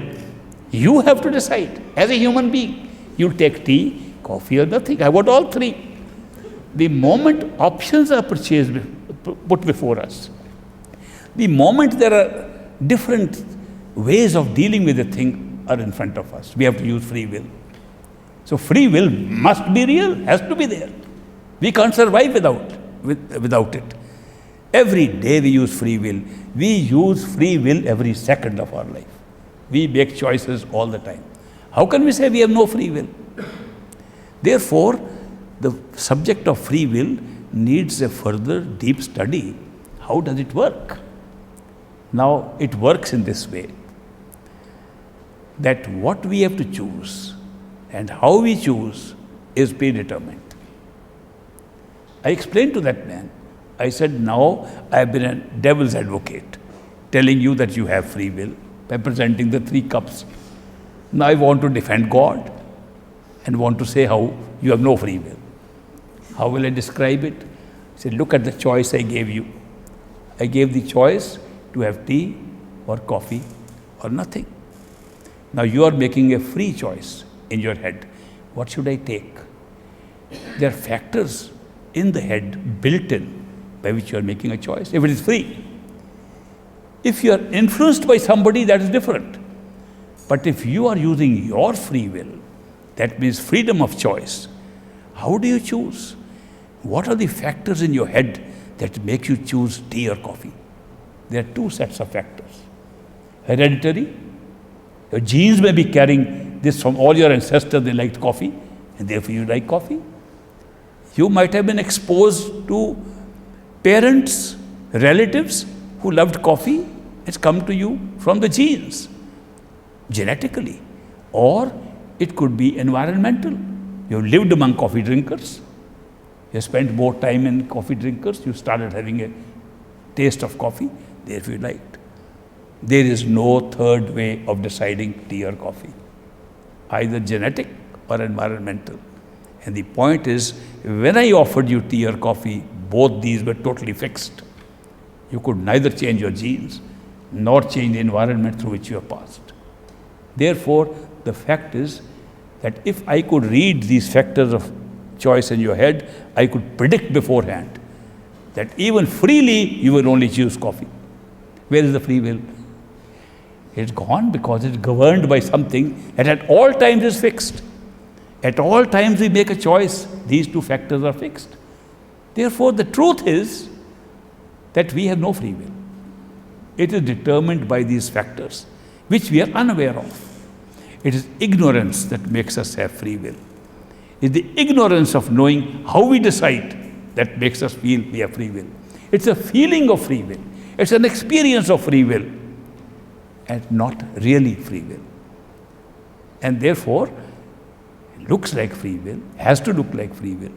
You have to decide as a human being. You take tea, coffee or nothing. I want all 3. The moment options are put before us, the moment there are different ways of dealing with a thing are in front of us, we have to use free will. So free will must be real, has to be there. We can't survive without it. Every day we use free will. We use free will every second of our life. We make choices all the time. How can we say we have no free will? Therefore, the subject of free will needs a further deep study. How does it work? Now, it works in this way, that what we have to choose and how we choose is predetermined. I explained to that man, I said, now I have been a devil's advocate, telling you that you have free will by presenting the 3 cups. Now I want to defend God and want to say how you have no free will. How will I describe it? I said, look at the choice I gave you. I gave the choice to have tea or coffee or nothing. Now you are making a free choice in your head. What should I take? There are factors in the head built in by which you are making a choice, if it is free. If you are influenced by somebody, that is different. But if you are using your free will, that means freedom of choice. How do you choose? What are the factors in your head that make you choose tea or coffee? There are 2 sets of factors. Hereditary. Your genes may be carrying this from all your ancestors, they liked coffee, and therefore you like coffee. You might have been exposed to parents, relatives who loved coffee. It's come to you from the genes, genetically. Or it could be environmental. You have lived among coffee drinkers. You spent more time in coffee drinkers. You started having a taste of coffee. Therefore you liked. There is no third way of deciding tea or coffee, either genetic or environmental. And the point is, when I offered you tea or coffee, both these were totally fixed. You could neither change your genes nor change the environment through which you have passed. Therefore, the fact is that if I could read these factors of choice in your head, I could predict beforehand that even freely you will only choose coffee. Where is the free will? It's gone because it's governed by something that at all times is fixed. At all times we make a choice. These 2 factors are fixed. Therefore, the truth is that we have no free will. It is determined by these factors, which we are unaware of. It is ignorance that makes us have free will. It's the ignorance of knowing how we decide that makes us feel we have free will. It's a feeling of free will. It's an experience of free will, and not really free will. And therefore, it looks like free will, has to look like free will.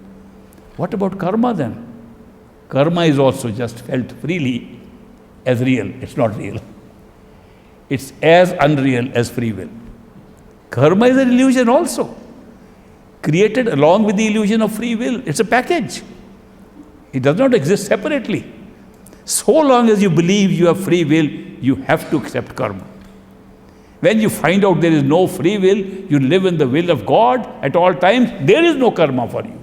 What about karma then? Karma is also just felt freely as real. It's not real. It's as unreal as free will. Karma is an illusion also, created along with the illusion of free will. It's a package. It does not exist separately. So long as you believe you have free will, you have to accept karma. When you find out there is no free will, you live in the will of God at all times, there is no karma for you.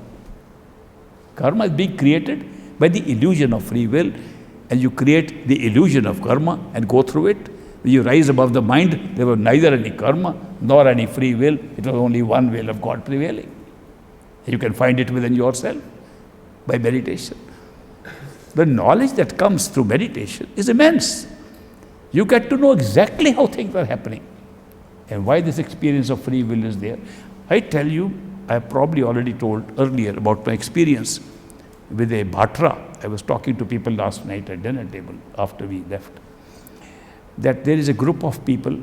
Karma is being created by the illusion of free will, and you create the illusion of karma and go through it. When you rise above the mind, there was neither any karma nor any free will. It was only one will of God prevailing. You can find it within yourself by meditation. The knowledge that comes through meditation is immense. You get to know exactly how things are happening and why this experience of free will is there. I tell you, I have probably already told earlier about my experience with a bhatra. I was talking to people last night at dinner table after we left, that there is a group of people,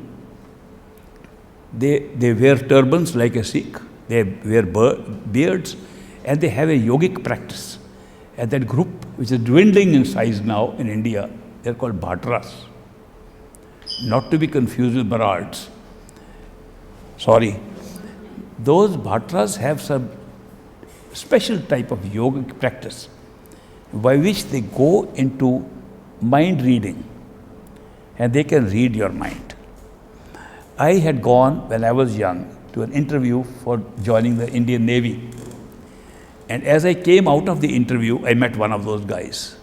they wear turbans like a Sikh, they wear beards, and they have a yogic practice. And that group, which is dwindling in size now in India, they're called bhatras. Not to be confused with barards. Sorry. Those bhatras have some special type of yogic practice by which they go into mind reading and they can read your mind. I had gone when I was young to an interview for joining the Indian Navy. And as I came out of the interview, I met one of those guys.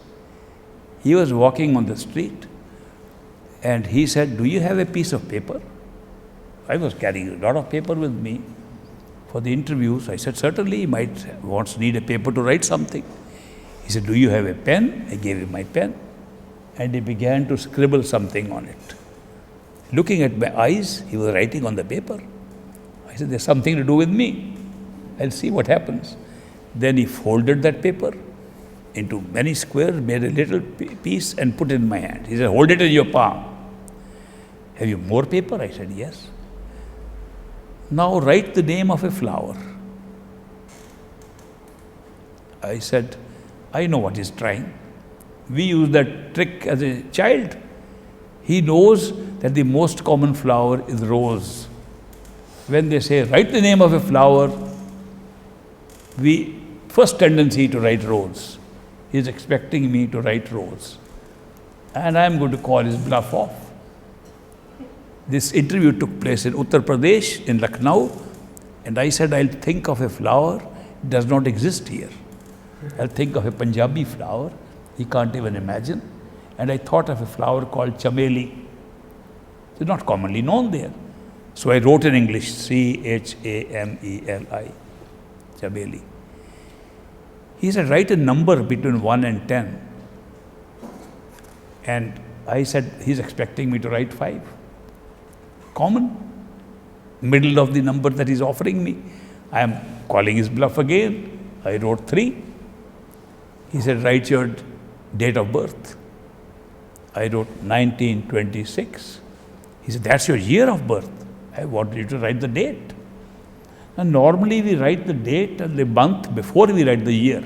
He was walking on the street and he said, "Do you have a piece of paper?" I was carrying a lot of paper with me for the interviews. I said, certainly, he might need a paper to write something. He said, do you have a pen? I gave him my pen. And he began to scribble something on it. Looking at my eyes, he was writing on the paper. I said, there's something to do with me. I'll see what happens. Then he folded that paper into many squares, made a little piece and put it in my hand. He said, hold it in your palm. Have you more paper? I said, yes. Now write the name of a flower. I said, I know what he's trying. We used that trick as a child. He knows that the most common flower is rose. When they say, write the name of a flower, we first tendency to write rose. He is expecting me to write rose. And I am going to call his bluff off. This interview took place in Uttar Pradesh, in Lucknow, and I said, I'll think of a flower. It does not exist here. I'll think of a Punjabi flower. He can't even imagine. And I thought of a flower called chameli. It's not commonly known there. So I wrote in English, Chameli, chameli. He said, write a number between 1 and 10. And I said, he's expecting me to write 5. Common, middle of the number that he's offering me. I am calling his bluff again. I wrote 3. He said, write your date of birth. I wrote 1926. He said, that's your year of birth. I want you to write the date. And normally we write the date and the month before we write the year.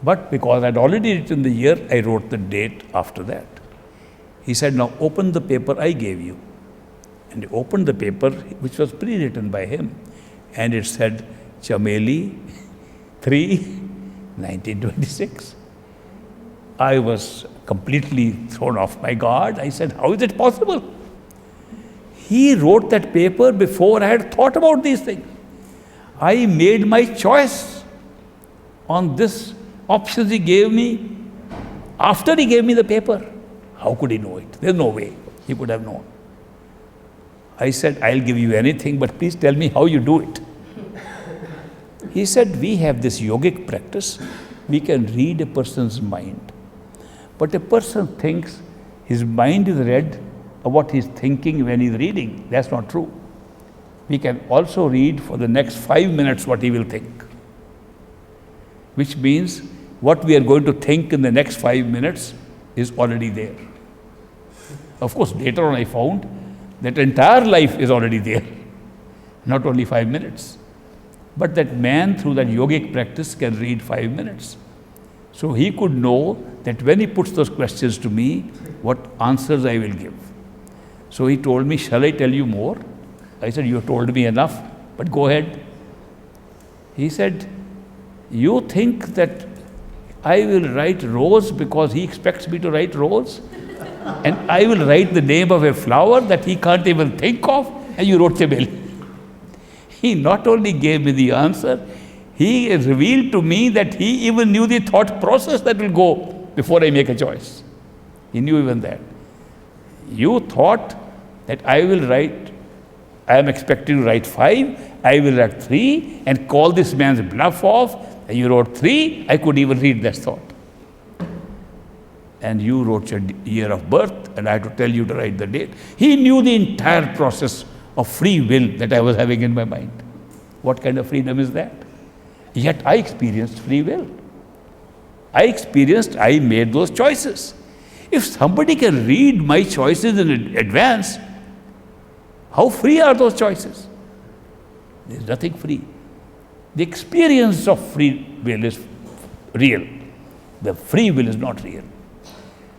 But because I'd already written the year, I wrote the date after that. He said, now open the paper I gave you. And he opened the paper, which was pre-written by him. And it said, Chameli 3, 1926. I was completely thrown off my guard. I said, how is it possible? He wrote that paper before I had thought about these things. I made my choice on this options he gave me after he gave me the paper. How could he know it? There's no way he could have known. I said, I'll give you anything, but please tell me how you do it. He said, we have this yogic practice. We can read a person's mind. But a person thinks his mind is read of what he's thinking when he's reading. That's not true. We can also read for the next 5 minutes what he will think. Which means what we are going to think in the next 5 minutes is already there. Of course, later on I found that entire life is already there, not only 5 minutes. But that man, through that yogic practice, can read 5 minutes. So he could know that when he puts those questions to me, what answers I will give. So he told me, shall I tell you more? I said, you have told me enough, but go ahead. He said, you think that I will write rose because he expects me to write rose? And I will write the name of a flower that he can't even think of, and you wrote chameli. He not only gave me the answer, he revealed to me that he even knew the thought process that will go before I make a choice. He knew even that. You thought that I am expecting to write 5, I will write 3 and call this man's bluff off, and you wrote 3, I could even read that thought. And you wrote your year of birth, and I had to tell you to write the date. He knew the entire process of free will that I was having in my mind. What kind of freedom is that? Yet I experienced free will. I made those choices. If somebody can read my choices in advance, how free are those choices? There's nothing free. The experience of free will is real. The free will is not real.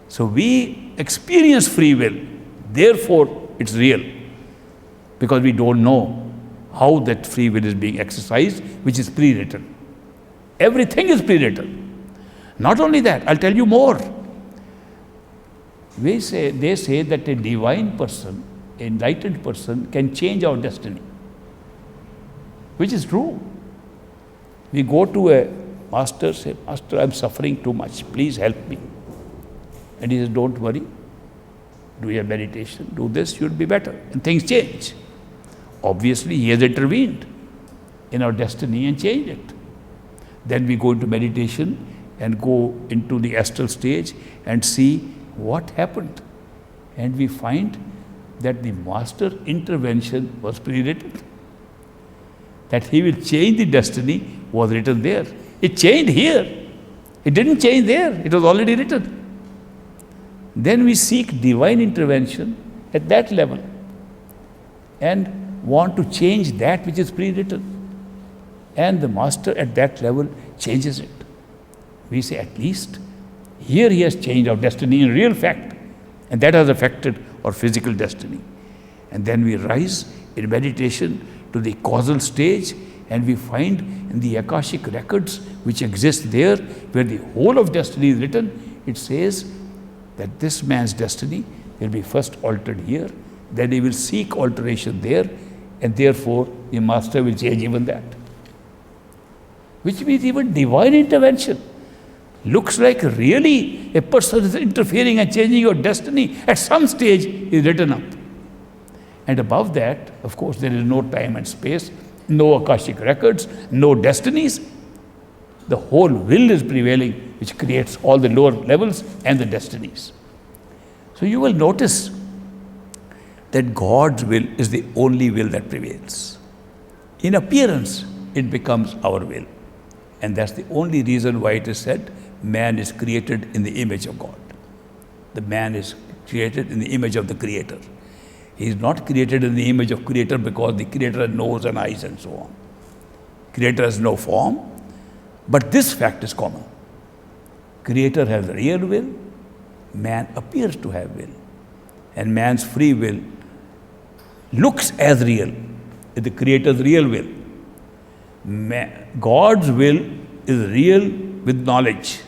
So we experience free will, therefore it's real, because we don't know how that free will is being exercised, which is pre-written. Everything is pre-written. Not only that, I'll tell you more. They say that a divine person, an enlightened person, can change our destiny, which is true. We go to a master, say, Master, I'm suffering too much, please help me. And he says, don't worry, do your meditation, do this, you'll be better. And things change. Obviously, he has intervened. in our destiny and change it. Then we go into meditation and go into the astral stage and see what happened. And we find that the master intervention was pre-written. That he will change the destiny was written there. It changed here. It didn't change there. It was already written. Then we seek divine intervention at that level and want to change that which is pre-written. And the master at that level changes it. We say, at least here he has changed our destiny in real fact, and that has affected our physical destiny. And then we rise in meditation to the causal stage, and we find in the Akashic records which exist there, where the whole of destiny is written, it says that this man's destiny will be first altered here, then he will seek alteration there, and therefore the master will change even that. Which means even divine intervention looks like really a person is interfering and changing your destiny at some stage is written up. And above that, of course, there is no time and space, no Akashic records, no destinies. The whole will is prevailing, which creates all the lower levels and the destinies. So you will notice that God's will is the only will that prevails. In appearance, it becomes our will. And that's the only reason why it is said, man is created in the image of God. The man is created in the image of the Creator. He is not created in the image of Creator because the Creator has nose and eyes and so on. Creator has no form, but this fact is common. Creator has real will, man appears to have will. And man's free will looks as real, as the Creator's real will. God's will is real with knowledge.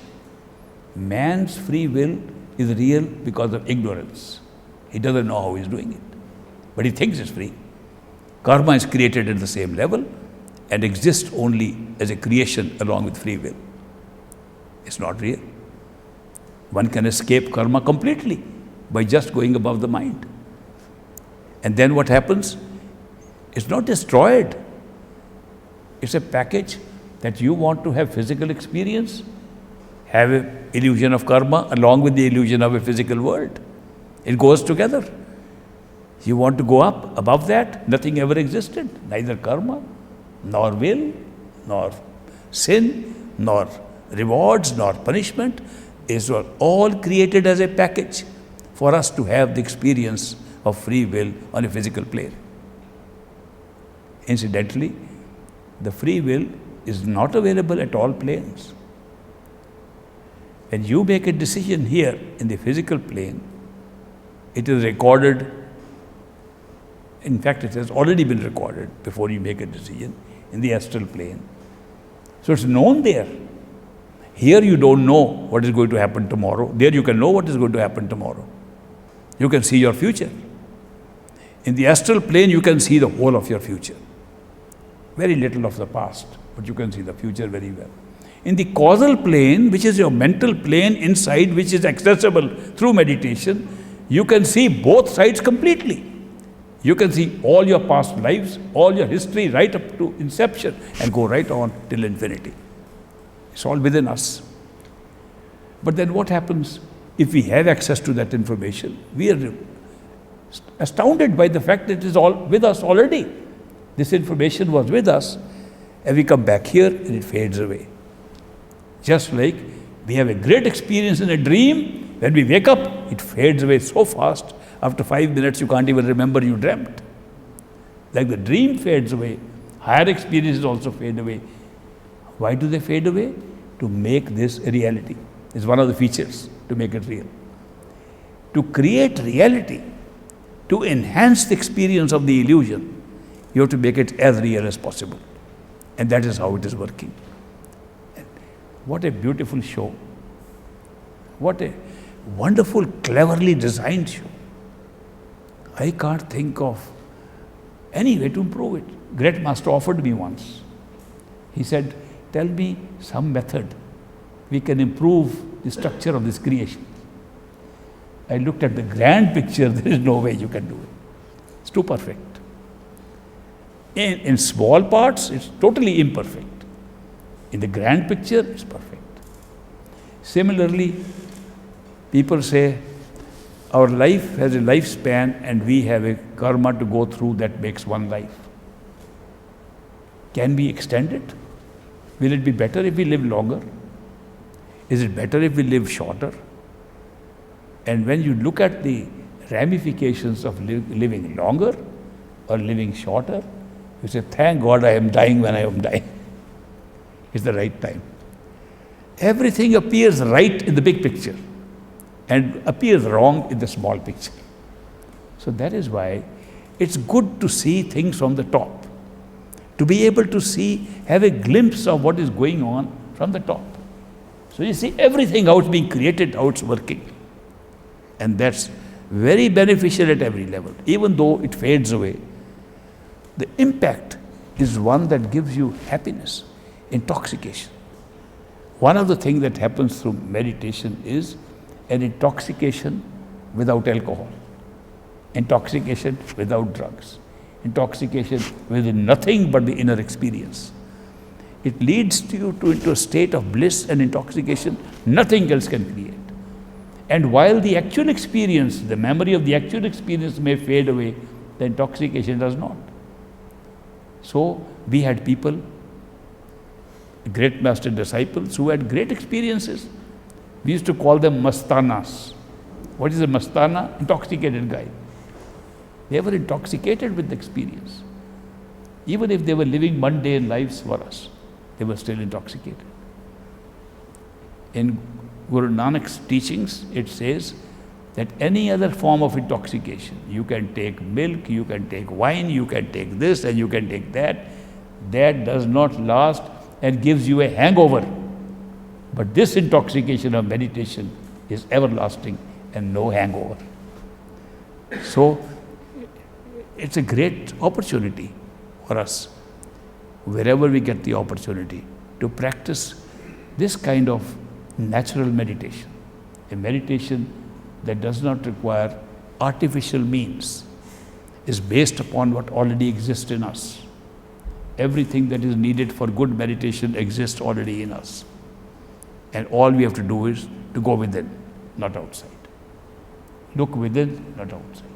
Man's free will is real because of ignorance. He doesn't know how he's doing it, but he thinks it's free. Karma is created at the same level and exists only as a creation along with free will. It's not real. One can escape karma completely by just going above the mind. And then what happens? It's not destroyed. It's a package that you want to have physical experience, have an illusion of karma along with the illusion of a physical world. It goes together. You want to go up above that, nothing ever existed, neither karma, nor will, nor sin, nor rewards, nor punishment. These were all created as a package for us to have the experience of free will on a physical plane. Incidentally, the free will is not available at all planes. When you make a decision here in the physical plane, it is recorded. In fact, it has already been recorded before you make a decision in the astral plane. So it's known there. Here you don't know what is going to happen tomorrow. There you can know what is going to happen tomorrow. You can see your future. In the astral plane, you can see the whole of your future. Very little of the past, but you can see the future very well. In the causal plane, which is your mental plane inside, which is accessible through meditation, you can see both sides completely. You can see all your past lives, all your history right up to inception and go right on till infinity. It's all within us. But then what happens if we have access to that information? We are astounded by the fact that it is all with us already. This information was with us, and we come back here and it fades away. Just like we have a great experience in a dream, when we wake up, it fades away so fast. After 5 minutes, you can't even remember you dreamt. Like the dream fades away, higher experiences also fade away. Why do they fade away? To make this a reality. It's one of the features to make it real. To create reality, to enhance the experience of the illusion, you have to make it as real as possible. And that is how it is working. And what a beautiful show. What a wonderful, cleverly designed show. I can't think of any way to improve it. Great Master offered me once. He said, tell me some method we can improve the structure of this creation. I looked at the grand picture, there is no way you can do it. It's too perfect. In small parts, it's totally imperfect. In the grand picture, it's perfect. Similarly, people say our life has a lifespan and we have a karma to go through that makes one life. Can we extend it? Will it be better if we live longer? Is it better if we live shorter? And when you look at the ramifications of living longer or living shorter, you say, thank God I am dying when I am dying. It's the right time. Everything appears right in the big picture and appears wrong in the small picture. So that is why it's good to see things from the top, to be able to see, have a glimpse of what is going on from the top. So you see everything, how it's being created, how it's working. And that's very beneficial at every level. Even though it fades away, the impact is one that gives you happiness, intoxication. One of the things that happens through meditation is an intoxication without alcohol, intoxication without drugs, intoxication with nothing but the inner experience. It leads you into a state of bliss and intoxication nothing else can create. And while the actual experience, the memory of the actual experience may fade away, the intoxication does not. So we had people, great master disciples, who had great experiences. We used to call them mastanas. What is a mastana? Intoxicated guy. They were intoxicated with the experience. Even if they were living mundane lives for us, they were still intoxicated. In Guru Nanak's teachings, it says that any other form of intoxication, you can take milk, you can take wine, you can take this and you can take that, that does not last and gives you a hangover. But this intoxication of meditation is everlasting and no hangover. So it's a great opportunity for us, wherever we get the opportunity, to practice this kind of natural meditation, a meditation that does not require artificial means, is based upon what already exists in us. Everything that is needed for good meditation exists already in us. And all we have to do is to go within, not outside. Look within, not outside.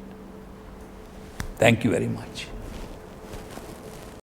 Thank you very much.